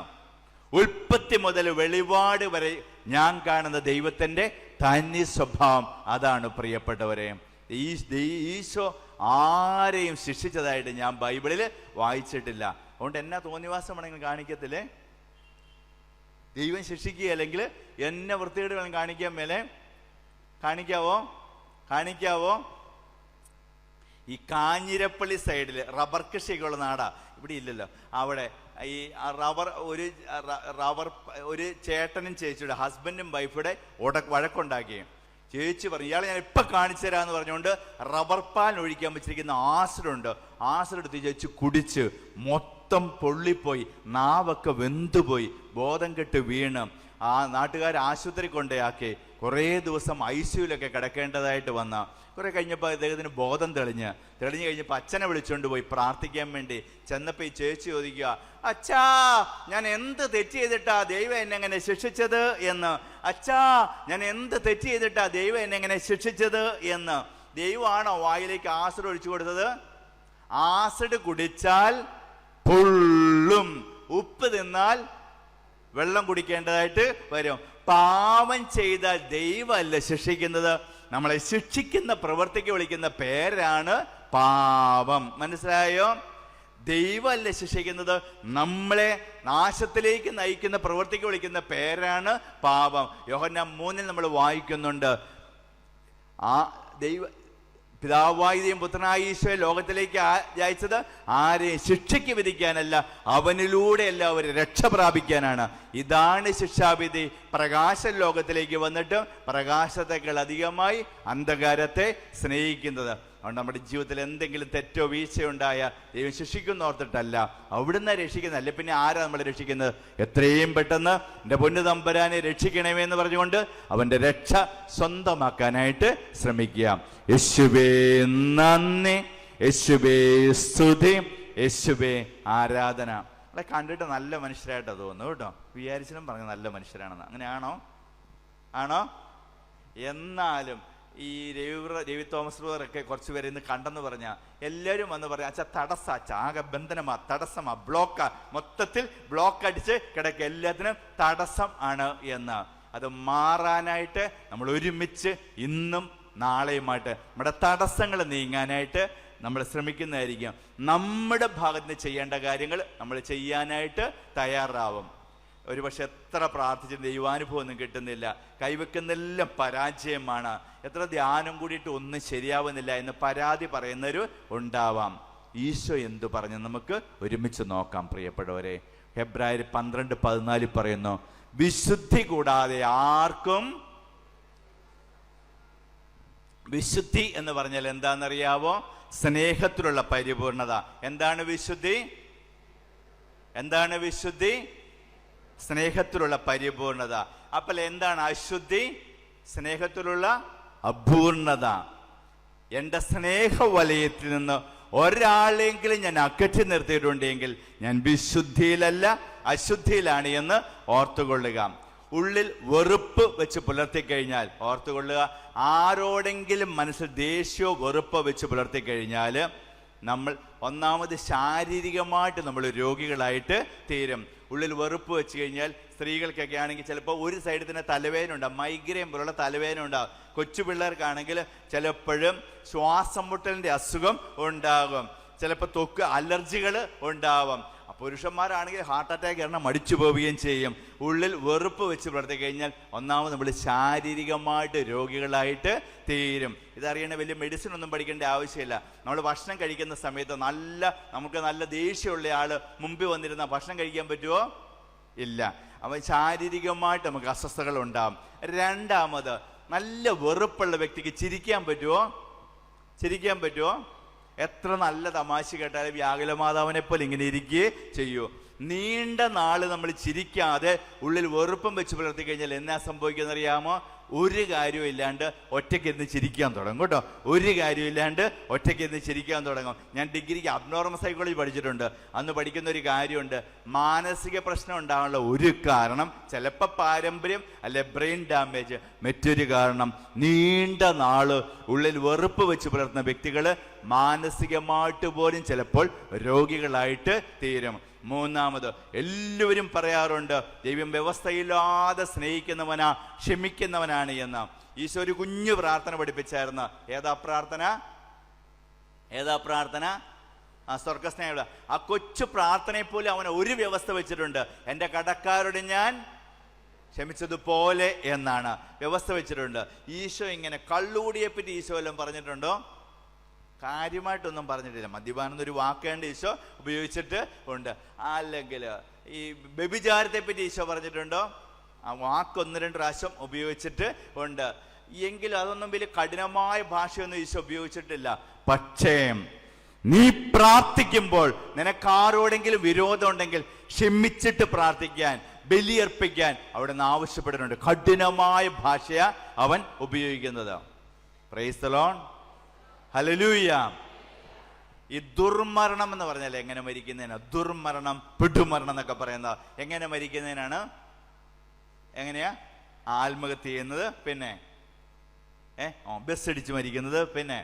ഉൽപ്പത്തി മുതൽ വെളിപാട് വരെ ഞാൻ കാണുന്ന ദൈവത്തിന്റെ തനി സ്വഭാവം അതാണ് പ്രിയപ്പെട്ടവരെ. ഈശോ ആരെയും ശിക്ഷിച്ചതായിട്ട് ഞാൻ ബൈബിളിൽ വായിച്ചിട്ടില്ല. അതുകൊണ്ട് എന്നാ തോന്നിവാസമാണെങ്കിൽ കാണിക്കത്തില്ലേ? ദൈവം ശിക്ഷിക്കുക, അല്ലെങ്കിൽ എന്നെ വൃത്തികേടുകളും കാണിക്കാൻ മേലെ കാണിക്കാവോ? ഈ കാഞ്ഞിരപ്പള്ളി സൈഡിൽ റബ്ബർ കൃഷിയൊക്കെയുള്ള നാടാ, ഇവിടെ ഇല്ലല്ലോ. അവിടെ ഈ റബ്ബർ ഒരു ചേട്ടനും ചേച്ചിയുടെ ഹസ്ബൻഡും വൈഫുടെ വഴക്കുണ്ടാക്കുകയും ചേച്ചി പറഞ്ഞു, ഇയാളെ ഞാൻ ഇപ്പം കാണിച്ചു തരാമെന്ന് പറഞ്ഞുകൊണ്ട് റബ്ബർ പാൽ ഒഴിക്കാൻ വെച്ചിരിക്കുന്ന ആസിഡുണ്ട്. ആസിഡ് എടുത്ത് ചേച്ചി കുടിച്ച് മൊത്തം പൊള്ളിപ്പോയി, നാവൊക്കെ വെന്തുപോയി, ബോധം കെട്ട് വീണ് ആ നാട്ടുകാർ ആശുപത്രി കൊണ്ടേയാക്കി. കുറേ ദിവസം ICUലൊക്കെ കിടക്കേണ്ടതായിട്ട് വന്ന. കുറെ കഴിഞ്ഞപ്പോൾ അദ്ദേഹത്തിന് ബോധം തെളിഞ്ഞു കഴിഞ്ഞപ്പോൾ അച്ഛനെ വിളിച്ചുകൊണ്ട് പോയി പ്രാർത്ഥിക്കാൻ വേണ്ടി ചെന്നപ്പോൾ ഈ ചേച്ചി ചോദിക്കുക, അച്ഛാ ഞാൻ എന്ത് തെറ്റ് ചെയ്തിട്ടാ ദൈവം എന്നെ എങ്ങനെ ശിക്ഷിച്ചത് എന്ന്. അച്ഛാ ഞാൻ എന്ത് തെറ്റ് ചെയ്തിട്ടാ ദൈവം എന്നെ എങ്ങനെ ശിക്ഷിച്ചത് എന്ന്. ദൈവമാണോ വായിലേക്ക് ആസിഡ് ഒഴിച്ചു കൊടുത്തത്? ആസിഡ് കുടിച്ചാൽ പൊള്ളും, ഉപ്പ് തിന്നാൽ വെള്ളം കുടിക്കേണ്ടതായിട്ട് വരും. പാപം ചെയ്താൽ ദൈവമല്ല ശിക്ഷിക്കുന്നത്, നമ്മളെ ശിക്ഷിക്കുന്ന പ്രവൃത്തിക്ക് വിളിക്കുന്ന പേരാണ് പാപം. മനസ്സിലായോ? ദൈവമല്ല ശിക്ഷിക്കുന്നത്, നമ്മളെ നാശത്തിലേക്ക് നയിക്കുന്ന പ്രവൃത്തിക്ക് വിളിക്കുന്ന പേരാണ് പാപം. യോഹന്നാൻ 3 നമ്മൾ വായിക്കുന്നുണ്ട്, ആ പിതാവായ പുത്രനായ ഈശോയെ ലോകത്തിലേക്ക് അയച്ചത് ആരെയും ശിക്ഷയ്ക്ക് വിധിക്കാനല്ല, അവനിലൂടെ എല്ലാവരും രക്ഷ പ്രാപിക്കാനാണ്. ഇതാണ് ശിക്ഷാവിധി. പ്രകാശം ലോകത്തിലേക്ക് വന്നിട്ട് പ്രകാശത്തെക്കാൾ അധികമായി അന്ധകാരത്തെ സ്നേഹിക്കുന്നത്. അതുകൊണ്ട് നമ്മുടെ ജീവിതത്തിൽ എന്തെങ്കിലും തെറ്റോ വീഴ്ചയോ ഉണ്ടായ ദൈവം ശിക്ഷിക്കുന്ന ഓർത്തിട്ടല്ല, അവിടുന്ന് രക്ഷിക്കുന്നത്. അല്ലെ പിന്നെ ആരാ നമ്മളെ രക്ഷിക്കുന്നത്? എത്രയും പെട്ടെന്ന് എൻ്റെ പൊന്നു തമ്പുരാനെ രക്ഷിക്കണമേ എന്ന് പറഞ്ഞുകൊണ്ട് അവൻ്റെ രക്ഷ സ്വന്തമാക്കാനായിട്ട് ശ്രമിക്കുക. യേശുവേ നന്ദി, യേശുവേ സ്തുതി, യേശുവേ ആരാധന. നമ്മളെ കണ്ടിട്ട് നല്ല മനുഷ്യരായിട്ടാണ് തോന്നുന്നു കേട്ടോ. വിചാരിച്ചാലും പറഞ്ഞ നല്ല മനുഷ്യരാണെന്ന്. അങ്ങനെയാണോ? ആണോ? എന്നാലും ഈ രവി തോമസ് ബ്രദറൊക്കെ കുറച്ച് പേര് ഇന്ന് കണ്ടെന്ന് പറഞ്ഞാൽ എല്ലാവരും വന്ന് പറയാം, അച്ഛാ തടസ്സാ, ആകെ ബന്ധനമാ, തടസ്സമാ, ബ്ലോക്കാ, മൊത്തത്തിൽ ബ്ലോക്ക് അടിച്ച് കിടക്കുക, എല്ലാത്തിനും തടസ്സം ആണ് എന്ന്. അത് മാറാനായിട്ട് നമ്മൾ ഒരുമിച്ച് ഇന്നും നാളെയുമായിട്ട് നമ്മുടെ തടസ്സങ്ങൾ നീങ്ങാനായിട്ട് നമ്മൾ ശ്രമിക്കുന്നതായിരിക്കും. നമ്മുടെ ഭാഗത്ത് നിന്ന് ചെയ്യേണ്ട കാര്യങ്ങൾ നമ്മൾ ചെയ്യാനായിട്ട് തയ്യാറാവും. ഒരുപക്ഷെ എത്ര പ്രാർത്ഥിച്ചിട്ട് ദൈവാനുഭവം ഒന്നും കിട്ടുന്നില്ല, കൈവെക്കുന്നെല്ലാം പരാജയമാണ്, എത്ര ധ്യാനം കൂടിയിട്ട് ഒന്നും ശരിയാവുന്നില്ല എന്ന് പരാതി പറയുന്നവർ ഉണ്ടാവാം. ഈശോ എന്തു പറഞ്ഞു നമുക്ക് ഒരുമിച്ച് നോക്കാം പ്രിയപ്പെട്ടവരെ. ഹെബ്രായർ 12:14 പറയുന്നു, വിശുദ്ധി കൂടാതെ ആർക്കും. വിശുദ്ധി എന്ന് പറഞ്ഞാൽ എന്താണെന്നറിയാവോ? സ്നേഹത്തിലുള്ള പരിപൂർണത. എന്താണ് വിശുദ്ധി? എന്താണ് വിശുദ്ധി? സ്നേഹത്തിലുള്ള പരിപൂർണത. അപ്പോൾ എന്താണ് അശുദ്ധി? സ്നേഹത്തിലുള്ള അപൂർണത. എൻ്റെ സ്നേഹവലയത്തിൽ നിന്ന് ഒരാളെങ്കിലും ഞാൻ അകറ്റി നിർത്തിയിട്ടുണ്ടെങ്കിൽ ഞാൻ വിശുദ്ധിയിലല്ല, അശുദ്ധിയിലാണ് എന്ന് ഓർത്തുകൊള്ളുക. ഉള്ളിൽ വെറുപ്പ് വെച്ച് പുലർത്തിക്കഴിഞ്ഞാൽ ഓർത്തുകൊള്ളുക, ആരോടെങ്കിലും മനസ്സിൽ ദേഷ്യമോ വെറുപ്പോ വെച്ച് പുലർത്തിക്കഴിഞ്ഞാൽ നമ്മൾ ഒന്നാമത് ശാരീരികമായിട്ട് നമ്മൾ രോഗികളായിട്ട് തീരും. ഉള്ളിൽ വെറുപ്പ് വെച്ച് കഴിഞ്ഞാൽ സ്ത്രീകൾക്കൊക്കെ ആണെങ്കിൽ ചിലപ്പോൾ ഒരു സൈഡിൽ തന്നെ തലവേദന ഉണ്ടാകും, മൈഗ്രെയിൻ പോലുള്ള തലവേദന ഉണ്ടാകും. കൊച്ചു പിള്ളേർക്കാണെങ്കിൽ ചിലപ്പോഴും ശ്വാസം മുട്ടലിൻ്റെ അസുഖം ഉണ്ടാകും, ചിലപ്പോൾ ത്വക്ക് അലർജികൾ ഉണ്ടാവും. പുരുഷന്മാരാണെങ്കിൽ ഹാർട്ട് അറ്റാക്ക് കാരണം മടിച്ചു പോവുകയും ചെയ്യും. ഉള്ളിൽ വെറുപ്പ് വെച്ച് പുലർത്തി കഴിഞ്ഞാൽ ഒന്നാമത് നമ്മൾ ശാരീരികമായിട്ട് രോഗികളായിട്ട് തീരും. ഇതറിയണ വലിയ മെഡിസിൻ ഒന്നും പഠിക്കേണ്ട ആവശ്യമില്ല. നമ്മൾ ഭക്ഷണം കഴിക്കുന്ന സമയത്ത് നമുക്ക് നല്ല ദേഷ്യമുള്ള ആൾ മുമ്പിൽ വന്നിരുന്ന ഭക്ഷണം കഴിക്കാൻ പറ്റുമോ? ഇല്ല. അപ്പം ശാരീരികമായിട്ട് നമുക്ക് അസ്വസ്ഥതകൾ ഉണ്ടാകും. രണ്ടാമത്, നല്ല വെറുപ്പുള്ള വ്യക്തിക്ക് ചിരിക്കാൻ പറ്റുമോ? ചിരിക്കാൻ പറ്റുമോ? എത്ര നല്ല തമാശ കേട്ടാലും വ്യാകുലമാതാവിനെ പോലെ ഇങ്ങനെ ഇരിക്കുകയെ ചെയ്യൂ. നീണ്ട നാള് നമ്മൾ ചിരിക്കാതെ ഉള്ളിൽ വെറുപ്പം വെച്ച് പുലർത്തി കഴിഞ്ഞാൽ എന്നാ സംഭവിക്കുന്നത് അറിയാമോ? ഒരു കാര്യവും ഇല്ലാണ്ട് ഒറ്റയ്ക്ക് ഇരുന്ന് ചിരിക്കാൻ തുടങ്ങും കേട്ടോ. ഒരു കാര്യമില്ലാണ്ട് ഒറ്റയ്ക്ക് ഇരുന്ന് ചിരിക്കാൻ തുടങ്ങും. ഞാൻ ഡിഗ്രിക്ക് അബ്നോർമൽ സൈക്കോളജി പഠിച്ചിട്ടുണ്ട്. അന്ന് പഠിക്കുന്ന ഒരു കാര്യമുണ്ട്, മാനസിക പ്രശ്നം ഉണ്ടാകാനുള്ള ഒരു കാരണം ചിലപ്പോൾ പാരമ്പര്യം, അല്ലെ ബ്രെയിൻ ഡാമേജ്. മറ്റൊരു കാരണം, നീണ്ട നാള് ഉള്ളിൽ വെറുപ്പ് വെച്ച് പുലർത്തുന്ന വ്യക്തികൾ മാനസികമായിട്ട് പോലും ചിലപ്പോൾ രോഗികളായിട്ട് തീരും. മൂന്നാമത്, എല്ലാവരും പറയാറുണ്ട് ദൈവം വ്യവസ്ഥയില്ലാതെ സ്നേഹിക്കുന്നവനാ, ക്ഷമിക്കുന്നവനാണ് എന്ന്. ഈശോ ഒരു കുഞ്ഞു പ്രാർത്ഥന പഠിപ്പിച്ചായിരുന്നു. ഏതാ പ്രാർത്ഥന? ഏതാ പ്രാർത്ഥന? സ്വർഗസ്നേഹ. ആ കൊച്ചു പ്രാർത്ഥനയെ പോലെ അവൻ ഒരു വ്യവസ്ഥ വെച്ചിട്ടുണ്ട്. എൻ്റെ കടക്കാരോട് ഞാൻ ക്ഷമിച്ചതുപോലെ എന്നാണ് വ്യവസ്ഥ വെച്ചിട്ടുണ്ട്. ഈശോ ഇങ്ങനെ കള്ളുകൂടിയെ പറ്റി ഈശോ എല്ലാം പറഞ്ഞിട്ടുണ്ടോ? കാര്യമായിട്ടൊന്നും പറഞ്ഞിട്ടില്ല. മദ്യപാനം എന്നൊരു വാക്കേണ്ട ഈശോ ഉപയോഗിച്ചിട്ട് ഉണ്ട്. അല്ലെങ്കിൽ ഈ വ്യഭിചാരത്തെ പറ്റി ഈശോ പറഞ്ഞിട്ടുണ്ടോ? ആ വാക്ക് 1-2 പ്രാവശ്യം ഉപയോഗിച്ചിട്ട് ഉണ്ട്. എങ്കിലും അതൊന്നും വലിയ കഠിനമായ ഭാഷയൊന്നും ഈശോ ഉപയോഗിച്ചിട്ടില്ല. പക്ഷേ നീ പ്രാർത്ഥിക്കുമ്പോൾ നിനക്കാരോടെങ്കിലും വിരോധം ഉണ്ടെങ്കിൽ ക്ഷമിച്ചിട്ട് പ്രാർത്ഥിക്കാൻ, ബലിയർപ്പിക്കാൻ അവിടെ നിന്ന് ആവശ്യപ്പെടുന്നുണ്ട്. കഠിനമായ ഭാഷയാ അവൻ ഉപയോഗിക്കുന്നത്. Price the Lord, hallelujah. ഈ ദുർമരണം എന്ന് പറഞ്ഞാൽ എങ്ങനെ മരിക്കുന്നതിനാണ്? ദുർമരണം, പിടുമരണം എന്നൊക്കെ പറയുന്നത് എങ്ങനെ മരിക്കുന്നതിനാണ്? എങ്ങനെയാ? ആത്മഹത്യ ചെയ്യുന്നത്, പിന്നെ ബസ് ഇടിച്ച് മരിക്കുന്നത്, പിന്നെ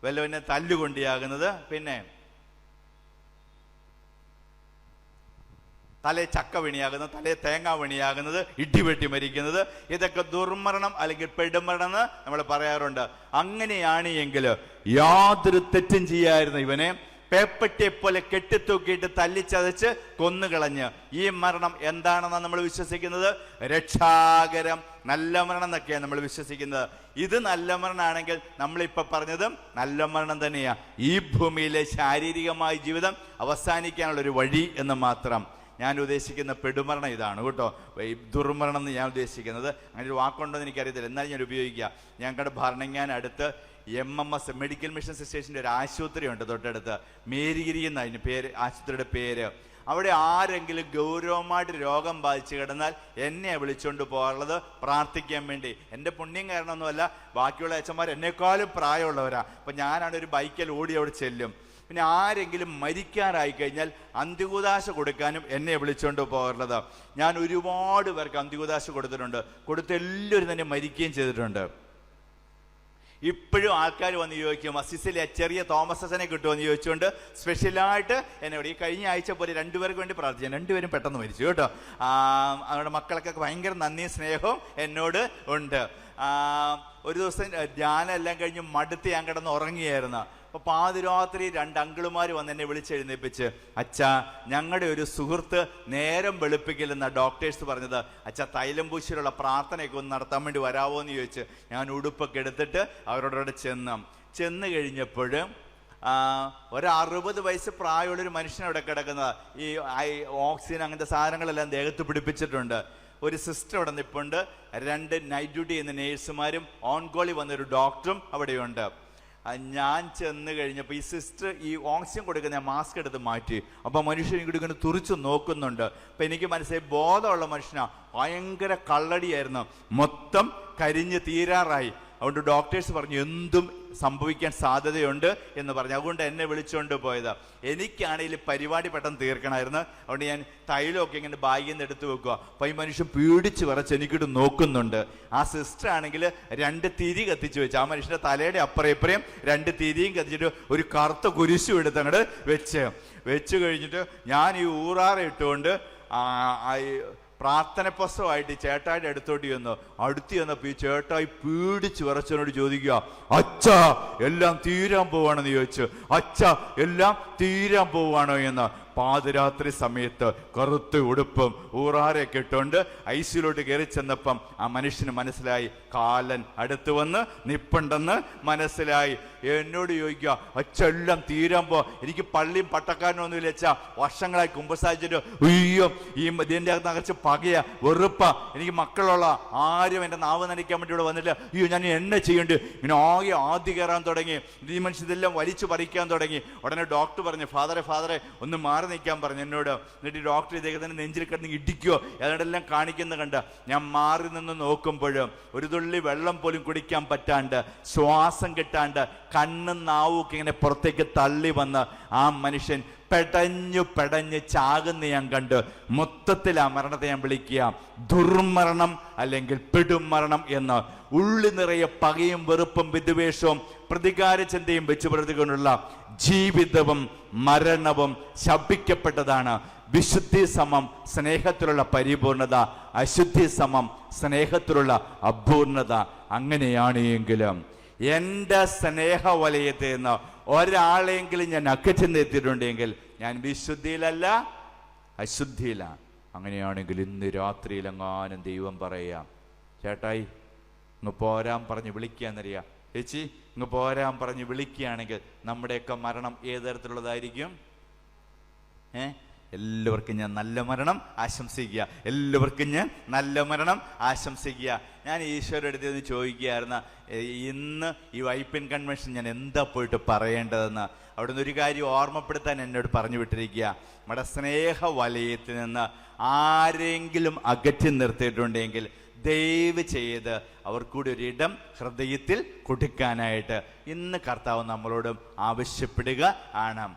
വല്ലവനെ തല്ലുകൊണ്ടിയാകുന്നത്, പിന്നെ തലേ ചക്ക വിണിയാകുന്നത്, തലേ തേങ്ങ വിണിയാകുന്നത്, ഇടിവെട്ടി മരിക്കുന്നത്, ഇതൊക്കെ ദുർമരണം അല്ലെങ്കിൽ പെടുമരണം എന്ന് നമ്മൾ പറയാറുണ്ട്. അങ്ങനെയാണ് എങ്കിൽ യാതൊരു തെറ്റും ചെയ്യായിരുന്നു ഇവനെ പേപ്പട്ടിയെ പോലെ കെട്ടിത്തൂക്കിയിട്ട് തല്ലിച്ചതച്ച് കൊന്നുകളഞ്ഞ് ഈ മരണം എന്താണെന്നാണ് നമ്മൾ വിശ്വസിക്കുന്നത്? രക്ഷാകരം, നല്ല മരണം എന്നൊക്കെയാണ് നമ്മൾ വിശ്വസിക്കുന്നത്. ഇത് നല്ല മരണമാണെങ്കിൽ നമ്മളിപ്പോൾ പറഞ്ഞതും നല്ല മരണം തന്നെയാണ്. ഈ ഭൂമിയിലെ ശാരീരികമായ ജീവിതം അവസാനിക്കാനുള്ളൊരു വഴി എന്ന് മാത്രം. ഞാൻ ഉദ്ദേശിക്കുന്ന പെടുമരണം ഇതാണ് കേട്ടോ. ഈ ദുർമരണം എന്ന് ഞാൻ ഉദ്ദേശിക്കുന്നത്. അങ്ങനെ ഒരു വാക്കുണ്ടോ എന്ന് എനിക്കറിയത്തില്ല, എന്നാലും ഞാൻ ഉപയോഗിക്കുക. ഞങ്ങളുടെ ഭരണങ്ങാനടുത്ത് MMS മെഡിക്കൽ മിഷൻ സിസ്റ്റേഴ്സിൻ്റെ ഒരു ആശുപത്രി ഉണ്ട് തൊട്ടടുത്ത്. മേരിഗിരി എന്ന അതിന് പേര്, ആശുപത്രിയുടെ പേര്. അവിടെ ആരെങ്കിലും ഗൗരവമായിട്ട് രോഗം ബാധിച്ച് കിടന്നാൽ എന്നെ വിളിച്ചുകൊണ്ട് പോകാറുള്ളത് പ്രാർത്ഥിക്കാൻ വേണ്ടി. എൻ്റെ പുണ്യം കാരണമൊന്നുമല്ല, ബാക്കിയുള്ള അച്ഛന്മാർ എന്നെക്കാളും പ്രായമുള്ളവരാ. അപ്പം ഞാനാണ് ഒരു ബൈക്കിൽ ഓടി അവിടെ ചെല്ലും. പിന്നെ ആരെങ്കിലും മരിക്കാറായി കഴിഞ്ഞാൽ അന്ത്യകൂദാശ കൊടുക്കാനും എന്നെ വിളിച്ചുകൊണ്ട് പോകാറുള്ളത്. ഞാൻ ഒരുപാട് പേർക്ക് അന്ത്യകൂദാശ കൊടുത്തിട്ടുണ്ട്. കൊടുത്ത് എല്ലാവരും തന്നെ മരിക്കുകയും ചെയ്തിട്ടുണ്ട്. ഇപ്പോഴും ആൾക്കാർ വന്ന് ചോദിക്കും, അസിസിലെ ചെറിയ തോമസ് അച്ഛനെ കിട്ടുമെന്ന് ചോദിച്ചുകൊണ്ട് സ്പെഷ്യലായിട്ട് എന്നോട് ഈ കഴിഞ്ഞ ആഴ്ച പോലെ 2 പേർക്ക് വേണ്ടി പ്രാർത്ഥിച്ചു. 2 പേരും പെട്ടെന്ന് മരിച്ചു കേട്ടോ. അവരുടെ മക്കളൊക്കെ ഭയങ്കര നന്ദിയും സ്നേഹവും എന്നോട് ഉണ്ട്. ഒരു ദിവസം ധ്യാനെല്ലാം കഴിഞ്ഞ് മടുത്ത് ഞാൻ കിടന്ന് ഉറങ്ങിയായിരുന്നു. അപ്പോൾ പാതിരാത്രി 2 അങ്കിളുമാർ വന്ന് എന്നെ വിളിച്ചെഴുന്നേപ്പിച്ച്, അച്ഛാ ഞങ്ങളുടെ ഒരു സുഹൃത്ത് നേരം വെളുപ്പിക്കില്ലെന്ന ഡോക്ടേഴ്സ് പറഞ്ഞത്, അച്ഛാ തൈലംപൂശ്ശിയിലുള്ള പ്രാർത്ഥനയൊക്കെ ഒന്ന് നടത്താൻ വേണ്ടി വരാമോ എന്ന് ചോദിച്ച് ഞാൻ ഉടുപ്പൊക്കെ എടുത്തിട്ട് അവരോടവിടെ ചെന്ന് കഴിഞ്ഞപ്പോൾ ഒരു 60 വയസ്സ് പ്രായമുള്ളൊരു മനുഷ്യൻ അവിടെ കിടക്കുന്നത്. ഈ ഓക്സിജൻ അങ്ങനത്തെ സാധനങ്ങളെല്ലാം ദേഹത്ത് പിടിപ്പിച്ചിട്ടുണ്ട്. ഒരു സിസ്റ്റർ അവിടെ നിൽപ്പുണ്ട്. 2 നൈറ്റ് ഡ്യൂട്ടി ചെയ്യുന്ന നേഴ്സുമാരും ഓൺകോളി വന്നൊരു ഡോക്ടറും അവിടെയുണ്ട്. ഞാൻ ചെന്ന് കഴിഞ്ഞപ്പോൾ ഈ സിസ്റ്റർ ഈ ഓക്സിജൻ കൊടുക്കുന്ന മാസ്ക് എടുത്ത് മാറ്റി. അപ്പോൾ മനുഷ്യൻ ഇങ്ങനെ തുറിച്ച് നോക്കുന്നുണ്ട്. അപ്പം എനിക്ക് മനസ്സിലായി ബോധമുള്ള മനുഷ്യനാണ്. ഭയങ്കര കള്ളടിയായിരുന്നു, മൊത്തം കരിഞ്ഞ് തീരാറായി. അതുകൊണ്ട് ഡോക്ടേഴ്സ് പറഞ്ഞു എന്തും സംഭവിക്കാൻ സാധ്യതയുണ്ട് എന്ന് പറഞ്ഞു. അതുകൊണ്ട് എന്നെ വിളിച്ചുകൊണ്ട് പോയത്. എനിക്കാണെങ്കിൽ പരിപാടി പെട്ടെന്ന് തീർക്കണമായിരുന്നു. അതുകൊണ്ട് ഞാൻ തൈലമൊക്കെ ഇങ്ങനെ ബാഗിൽ നിന്ന് എടുത്ത് വെക്കുക. അപ്പോൾ ഈ മനുഷ്യൻ പേടിച്ച് വിറച്ച് എനിക്കിട്ട് നോക്കുന്നുണ്ട്. ആ സിസ്റ്റർ ആണെങ്കിൽ 2 തിരി കത്തിച്ച് വെച്ച്, ആ മനുഷ്യൻ്റെ തലയുടെ അപ്പുറം ഇപ്പുറയും 2 തിരിയും കത്തിച്ചിട്ട് ഒരു കറുത്ത കുരിശും എടുത്ത് അങ്ങോട്ട് വെച്ച് കഴിഞ്ഞിട്ട് ഞാൻ ഈ ഊറാറ ഇട്ടുകൊണ്ട് പ്രാർത്ഥന പുസ്തകമായിട്ട് ചേട്ടായിയുടെ അടുത്തോട്ട് ചെന്നപ്പോൾ ഈ ചേട്ടായി പേടിച്ച് വിറച്ചവനോട് ചോദിക്കുക, അച്ഛാ എല്ലാം തീരാൻ പോവാണെന്ന് ചോദിച്ചു. അച്ഛാ എല്ലാം തീരാൻ പോവാണോ എന്ന്. പാതിരാത്രി സമയത്ത് കറുത്ത ഉടുപ്പും ഊറാരൊക്കെ ഇട്ടുകൊണ്ട് ഐസിയിലോട്ട് കയറി ചെന്നപ്പം ആ മനുഷ്യന് മനസ്സിലായി കാലൻ അടുത്ത് വന്ന് നിപ്പുണ്ടെന്ന് മനസ്സിലായി. എന്നോട് ചോദിക്കുക, അച്ഛ എല്ലാം തീരാൻ പോ, എനിക്ക് പള്ളിയും പട്ടക്കാരനൊന്നുമില്ല അച്ഛാ, വർഷങ്ങളായി കുമ്പസാരിച്ചിട്ട് അയ്യോ ഈ ഇതിൻ്റെ അകത്ത് നിറച്ച് പകയാ, വെറുപ്പാ, എനിക്ക് മക്കളുള്ള ആരും എൻ്റെ നാവ് നനയ്ക്കാൻ വേണ്ടി ഇവിടെ വന്നില്ല. അയ്യോ ഞാൻ എന്നെ ചെയ്യേണ്ടി ഇങ്ങനെ ആദ്യം കയറാൻ തുടങ്ങി. ഈ മനുഷ്യൻ ഇതെല്ലാം വലിച്ചു പറിക്കാൻ തുടങ്ങി. ഉടനെ ഡോക്ടർ പറഞ്ഞു, ഫാദറെ ഒന്ന് മാറി നിൽക്കാൻ പറഞ്ഞു എന്നോട്. എന്നിട്ട് ഡോക്ടർ ഇദ്ദേഹത്തിന് നെഞ്ചിൽ കിടന്ന് ഇടിക്കുകയോ അതിനെല്ലാം കാണിക്കുന്ന കണ്ട ഞാൻ മാറി നിന്ന് നോക്കുമ്പോഴും ഒരു തുള്ളി വെള്ളം പോലും കുടിക്കാൻ പറ്റാണ്ട്, ശ്വാസം കിട്ടാണ്ട്, കണ്ണും നാവുമൊക്കെ ഇങ്ങനെ പുറത്തേക്ക് തള്ളി വന്ന് ആ മനുഷ്യൻ പെടഞ്ഞു ചാകുന്ന ഞാൻ കണ്ട്. മൊത്തത്തിൽ ആ മരണത്തെ ഞാൻ വിളിക്കുക ദുർമരണം അല്ലെങ്കിൽ പെടുമരണം എന്ന്. ഉള്ളി നിറയെ പകയും വെറുപ്പും വിദ്വേഷവും പ്രതികാര ചിന്തയും വെച്ചു പുലർത്തിക്കൊണ്ടുള്ള ജീവിതവും മരണവും ശപിക്കപ്പെട്ടതാണ്. വിശുദ്ധി സമം സ്നേഹത്തിലുള്ള പരിപൂർണത, അശുദ്ധി സമം സ്നേഹത്തിലുള്ള അപൂർണത. അങ്ങനെയാണ് എങ്കിലും എൻ്റെ സ്നേഹവലയത്തിൽ നിന്ന് ഒരാളെങ്കിലും ഞാൻ അകറ്റി നിർത്തിയിട്ടുണ്ടെങ്കിൽ ഞാൻ വിശുദ്ധിയിലല്ല, അശുദ്ധിയിലാണ്. അങ്ങനെയാണെങ്കിൽ ഇന്ന് രാത്രിയിലെങ്ങാനും ദൈവം പറയാം, ചേട്ടായി ഇങ്ങ് പോരാൻ പറഞ്ഞ് വിളിക്കുകയെന്നറിയാം, ചേച്ചി ഇങ്ങ് പോരാൻ പറഞ്ഞ് വിളിക്കുകയാണെങ്കിൽ നമ്മുടെയൊക്കെ മരണം ഏത് തരത്തിലുള്ളതായിരിക്കും? എല്ലാവർക്കും ഞാൻ നല്ല മരണം ആശംസിക്കുക. എല്ലാവർക്കും ഞാൻ നല്ല മരണം ആശംസിക്കുക. ഞാൻ ഈശോയുടെ അടുത്ത് നിന്ന് ചോദിക്കുകയായിരുന്നു, ഇന്ന് ഈ വൈപ്പിൻ കൺവെൻഷൻ ഞാൻ എന്താ പോയിട്ട് പറയേണ്ടതെന്ന്. അവിടെ നിന്ന് ഒരു കാര്യം ഓർമ്മപ്പെടുത്താൻ എന്നോട് പറഞ്ഞു വിട്ടിരിക്കുക. നമ്മുടെ സ്നേഹ വലയത്തിൽ നിന്ന് ആരെങ്കിലും അകറ്റി നിർത്തിയിട്ടുണ്ടെങ്കിൽ ദയവ് ചെയ്ത് അവർക്കൂടി ഒരിടം ഹൃദയത്തിൽ കൊടുക്കാനായിട്ട് ഇന്ന് കർത്താവ് നമ്മളോടും ആവശ്യപ്പെടുക ആണ്.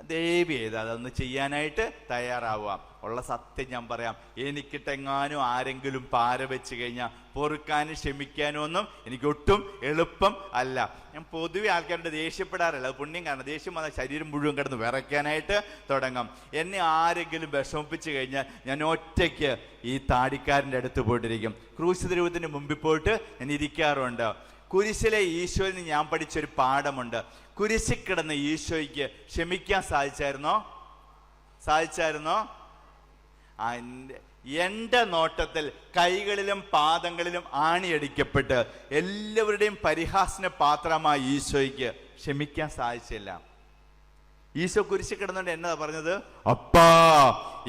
ദയവ് ചെയ്ത് അതൊന്ന് ചെയ്യാനായിട്ട് തയ്യാറാവുക. ഉള്ള സത്യം ഞാൻ പറയാം, എനിക്കിട്ടെങ്ങാനും ആരെങ്കിലും പാര വെച്ച് കഴിഞ്ഞാൽ പൊറുക്കാനും ക്ഷമിക്കാനും ഒന്നും എനിക്കൊട്ടും എളുപ്പം അല്ല. ഞാൻ പൊതുവെ ആൾക്കാരുടെ ദേഷ്യപ്പെടാറില്ല, അത് പുണ്യം കാരണം. ദേഷ്യം വന്നാൽ ശരീരം മുഴുവൻ കിടന്ന് വിറയ്ക്കാനായിട്ട് തുടങ്ങും. എന്നെ ആരെങ്കിലും വിഷമിപ്പിച്ച് കഴിഞ്ഞാൽ ഞാൻ ഒറ്റയ്ക്ക് ഈ താടിക്കാരൻ്റെ അടുത്ത് പോയിട്ടിരിക്കും. ക്രൂശിത രൂപത്തിന് മുമ്പിൽ പോയിട്ട് ഞാൻ ഇരിക്കാറുണ്ട്. കുരിശിലെ ഈശോയിൽ നിന്ന് ഞാൻ പഠിച്ചൊരു പാഠമുണ്ട്. കുരിശിൽ കിടന്ന ഈശോയ്ക്ക് ക്ഷമിക്കാൻ സാധിച്ചായിരുന്നോ? എൻ്റെ നോട്ടത്തിൽ കൈകളിലും പാദങ്ങളിലും ആണിയടിക്കപ്പെട്ട് എല്ലാവരുടെയും പരിഹാസന പാത്രമായ ഈശോയ്ക്ക് ക്ഷമിക്കാൻ സാധിച്ചില്ല. ഈശോ കുരിശിൽ കിടന്നുകൊണ്ട് എന്നതാ പറഞ്ഞത്? അപ്പാ,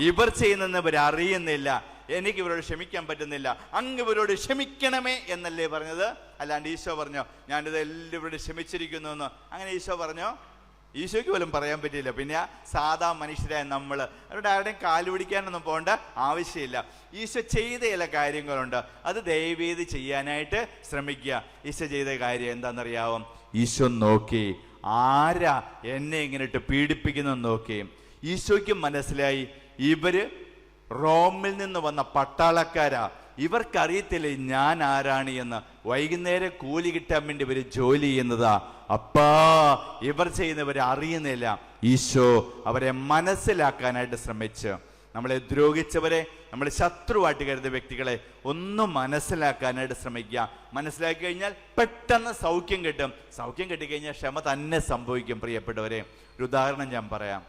ഇവർ ചെയ്യുന്നെന്ന് ഇവർ അറിയുന്നില്ല, എനിക്ക് ഇവരോട് ക്ഷമിക്കാൻ പറ്റുന്നില്ല, അങ്ങ് ഇവരോട് ക്ഷമിക്കണമേ എന്നല്ലേ പറഞ്ഞത്? അല്ലാണ്ട് ഈശോ പറഞ്ഞോ ഞാനിത് എല്ലാവരോടും ക്ഷമിച്ചിരിക്കുന്നു എന്ന്? അങ്ങനെ ഈശോ പറഞ്ഞോ? ഈശോയ്ക്ക് പോലും പറയാൻ പറ്റിയില്ല. പിന്നെ സാധാ മനുഷ്യരായ നമ്മൾ അവരുടെ ആരുടെയും കാല് പിടിക്കാനൊന്നും പോകേണ്ട ആവശ്യമില്ല. ഈശോ ചെയ്ത ചില കാര്യങ്ങളുണ്ട്, അത് ദയവേത് ചെയ്യാനായിട്ട് ശ്രമിക്കുക. ഈശോ ചെയ്ത കാര്യം എന്താണെന്നറിയാവും? ഈശോ നോക്കി ആരാ എന്നെ ഇങ്ങനെ ഇട്ട് പീഡിപ്പിക്കുന്നെന്ന് നോക്കി. ഈശോയ്ക്ക് മനസ്സിലായി ഇവര് റോമിൽ നിന്ന് വന്ന പട്ടാളക്കാരാ, ഇവർക്കറിയത്തില്ലേ ഞാൻ ആരാണ് എന്ന്. വൈകുന്നേരം കൂലി കിട്ടാൻ വേണ്ടി ഇവർ ജോലി ചെയ്യുന്നതാ. അപ്പാ, ഇവർ ചെയ്യുന്നവരെ അറിയുന്നില്ല. ഈശോ അവരെ മനസ്സിലാക്കാനായിട്ട് ശ്രമിച്ച്, നമ്മളെ ദ്രോഹിച്ചവരെ, നമ്മൾ ശത്രുവായിട്ട് കരുതിയ വ്യക്തികളെ ഒന്നും മനസ്സിലാക്കാനായിട്ട് ശ്രമിക്കുക. മനസ്സിലാക്കി കഴിഞ്ഞാൽ പെട്ടെന്ന് സൗഖ്യം കിട്ടും. സൗഖ്യം കിട്ടിക്കഴിഞ്ഞാൽ ക്ഷമ തന്നെ സംഭവിക്കും. പ്രിയപ്പെട്ടവരെ, ഒരു ഉദാഹരണം ഞാൻ പറയാം.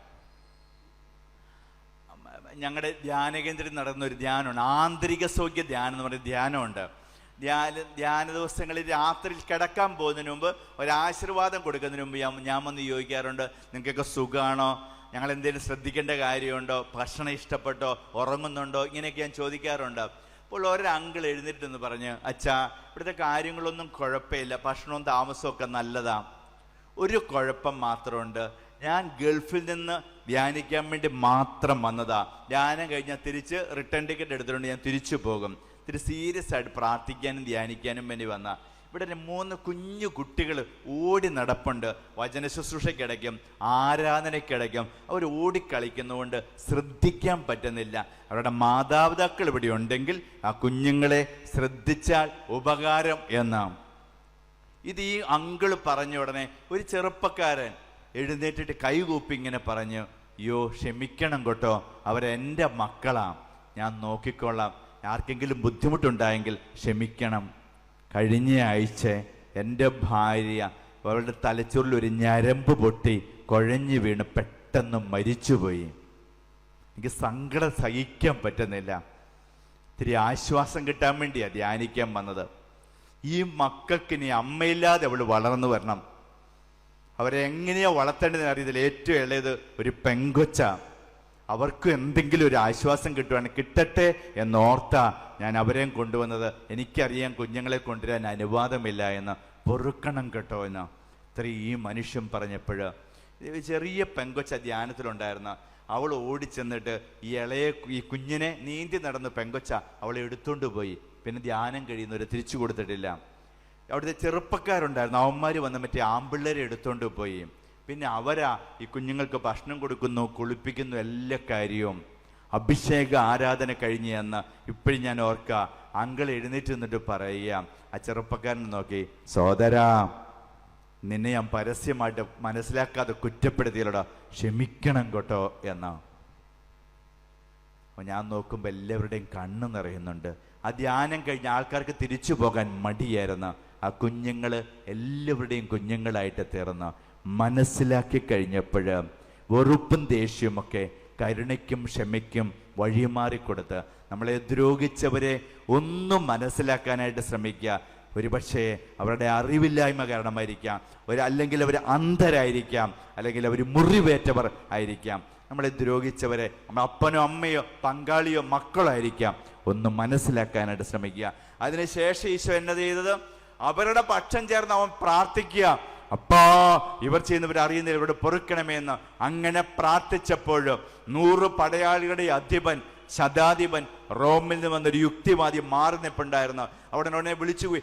ഞങ്ങളുടെ ധ്യാനകേന്ദ്രത്തിൽ നടന്നൊരു ധ്യാനമുണ്ട്, ആന്തരിക സൗഖ്യ ധ്യാനം എന്ന് പറയുന്ന ധ്യാനമുണ്ട്. ധ്യാന ദിവസങ്ങളിൽ രാത്രിയിൽ കിടക്കാൻ പോകുന്നതിന് മുമ്പ് ഒരാശീർവാദം കൊടുക്കുന്നതിന് മുമ്പ് ഞാൻ വന്ന് ചോദിക്കാറുണ്ട്, നിങ്ങൾക്കൊക്കെ സുഖമാണോ, ഞങ്ങൾ എന്തെങ്കിലും ശ്രദ്ധിക്കേണ്ട കാര്യമുണ്ടോ, ഭക്ഷണം ഇഷ്ടപ്പെട്ടോ, ഉറങ്ങുന്നുണ്ടോ, ഇങ്ങനെയൊക്കെ ഞാൻ ചോദിക്കാറുണ്ട്. അപ്പോൾ ഒരു അങ്കിൾ എഴുന്നേറ്റെന്ന് പറഞ്ഞ്, അച്ഛാ ഇവിടുത്തെ കാര്യങ്ങളൊന്നും കുഴപ്പമില്ല, ഭക്ഷണവും താമസവും ഒക്കെ നല്ലതാ, ഒരു കുഴപ്പം മാത്രമുണ്ട്, ഞാൻ ഗൾഫിൽ നിന്ന് ധ്യാനിക്കാൻ വേണ്ടി മാത്രം വന്നതാ, ധ്യാനം കഴിഞ്ഞാൽ തിരിച്ച് റിട്ടേൺ ടിക്കറ്റ് എടുത്തുകൊണ്ട് ഞാൻ തിരിച്ചു പോകും, ഇത്തിരി സീരിയസ് ആയിട്ട് പ്രാർത്ഥിക്കാനും ധ്യാനിക്കാനും വേണ്ടി വന്ന. ഇവിടെ 3 കുഞ്ഞു കുട്ടികൾ ഓടി നടപ്പുണ്ട്, വചന ശുശ്രൂഷയ്ക്കിടയ്ക്കും ആരാധനയ്ക്കിടയ്ക്കും അവർ ഓടിക്കളിക്കുന്നതുകൊണ്ട് ശ്രദ്ധിക്കാൻ പറ്റുന്നില്ല. അവരുടെ മാതാപിതാക്കൾ ഇവിടെ ഉണ്ടെങ്കിൽ ആ കുഞ്ഞുങ്ങളെ ശ്രദ്ധിച്ചാൽ ഉപകാരം എന്നാണ്. ഇത് ഈ അങ്കിൾ പറഞ്ഞ ഉടനെ ഒരു ചെറുപ്പക്കാരൻ എഴുന്നേറ്റിട്ട് കൈകൂപ്പി ഇങ്ങനെ പറഞ്ഞു, യോ ക്ഷമിക്കണം കേട്ടോ, അവരെൻ്റെ മക്കളാ, ഞാൻ നോക്കിക്കൊള്ളാം, ആർക്കെങ്കിലും ബുദ്ധിമുട്ടുണ്ടായെങ്കിൽ ക്ഷമിക്കണം. കഴിഞ്ഞ ആഴ്ച എൻ്റെ ഭാര്യ അവളുടെ തലച്ചോറിൽ ഒരു ഞരമ്പ് പൊട്ടി കുഴഞ്ഞു വീണ് പെട്ടെന്ന് മരിച്ചുപോയി. എനിക്ക് സങ്കടം സഹിക്കാൻ പറ്റുന്നില്ല. ഇത്തിരി ആശ്വാസം കിട്ടാൻ വേണ്ടിയാണ് ധ്യാനിക്കാൻ വന്നത്. ഈ മക്കൾക്ക് ഇനി അമ്മയില്ലാതെ അവൾ വളർന്നു വരണം. അവരെ എങ്ങനെയോ വളർത്തേണ്ടതെന്ന് അറിയത്തില്ല. ഏറ്റവും ഇളയത് ഒരു പെങ്കൊച്ച, അവർക്ക് എന്തെങ്കിലും ഒരു ആശ്വാസം കിട്ടുവാണ്, കിട്ടട്ടെ എന്നോർത്താ ഞാൻ അവരെയും കൊണ്ടുവന്നത്. എനിക്കറിയാം കുഞ്ഞുങ്ങളെ കൊണ്ടുവരാൻ അനുവാദമില്ല എന്ന്, പൊറുക്കണം കേട്ടോ എന്ന്. ഇത്രയും ഈ മനുഷ്യൻ പറഞ്ഞപ്പോൾ ചെറിയ പെങ്കൊച്ച ധ്യാനത്തിലുണ്ടായിരുന്ന അവൾ ഓടിച്ചെന്നിട്ട് ഈ കുഞ്ഞിനെ നീന്തി നടന്ന് പെങ്കൊച്ച അവളെ എടുത്തുകൊണ്ട് പോയി. പിന്നെ ധ്യാനം കഴിയുന്നവരെ തിരിച്ചു കൊടുത്തിട്ടില്ല. അവിടുത്തെ ചെറുപ്പക്കാരുണ്ടായിരുന്നു, അവന്മാർ വന്ന് മറ്റേ ആമ്പിള്ളേരെ എടുത്തുകൊണ്ട് പോയി. പിന്നെ അവരാ ഈ കുഞ്ഞുങ്ങൾക്ക് ഭക്ഷണം കൊടുക്കുന്നു, കുളിപ്പിക്കുന്നു, എല്ലാ കാര്യവും. അഭിഷേക ആരാധന കഴിഞ്ഞ് എന്ന് ഇപ്പോഴും ഞാൻ ഓർക്കുക. അങ്കിൾ എഴുന്നേറ്റ് നിന്നിട്ട് പറയുക, ആ ചെറുപ്പക്കാരനെ നോക്കി, സോദരാ നിന്നെ ഞാൻ പരസ്യമായിട്ട് മനസ്സിലാക്കാതെ കുറ്റപ്പെടുത്തിയല്ലോടാ, ക്ഷമിക്കണം കേട്ടോ എന്നാ. അപ്പോൾ ഞാൻ നോക്കുമ്പോൾ എല്ലാവരുടെയും കണ്ണ് നിറയുന്നുണ്ട്. ആ ധ്യാനം കഴിഞ്ഞ ആൾക്കാർക്ക് തിരിച്ചു പോകാൻ മടിയായിരുന്നു. ആ കുഞ്ഞുങ്ങൾ എല്ലാവരുടെയും കുഞ്ഞുങ്ങളായിട്ട് തീർന്ന് മനസ്സിലാക്കി കഴിഞ്ഞപ്പോൾ വെറുപ്പും ദേഷ്യമൊക്കെ കരുണയ്ക്കും ക്ഷമയ്ക്കും വഴിമാറിക്കൊടുത്ത് നമ്മളെ ദ്രോഹിച്ചവരെ ഒന്നും മനസ്സിലാക്കാനായിട്ട് ശ്രമിക്കുക. ഒരുപക്ഷെ അവരുടെ അറിവില്ലായ്മ കാരണമായിരിക്കാം, അല്ലെങ്കിൽ അവർ അന്ധരായിരിക്കാം, അല്ലെങ്കിൽ അവർ മുറിവേറ്റവർ ആയിരിക്കാം. നമ്മളെ ദ്രോഹിച്ചവരെ നമ്മുടെ അപ്പനോ അമ്മയോ പങ്കാളിയോ മക്കളോ ആയിരിക്കാം. ഒന്ന് മനസ്സിലാക്കാനായിട്ട് ശ്രമിക്കുക. അതിനുശേഷം ഈശോ എന്നത് ചെയ്തത്, അവരുടെ പക്ഷം ചേർന്ന് അവൻ പ്രാർത്ഥിക്കുക, അപ്പാ ഇവർ ചെയ്യുന്നവർ അറിയുന്നില്ല, ഇവരുടെ പൊറുക്കണമേ എന്ന്. അങ്ങനെ പ്രാർത്ഥിച്ചപ്പോൾ 100 പടയാളികളുടെ അധിപൻ ശതാധിപൻ റോമിൽ നിന്ന് വന്നൊരു യുക്തിവാദി മാറി നിൽപ്പുണ്ടായിരുന്നു. അവിടെ ഉടനെ വിളിച്ചുപോയി,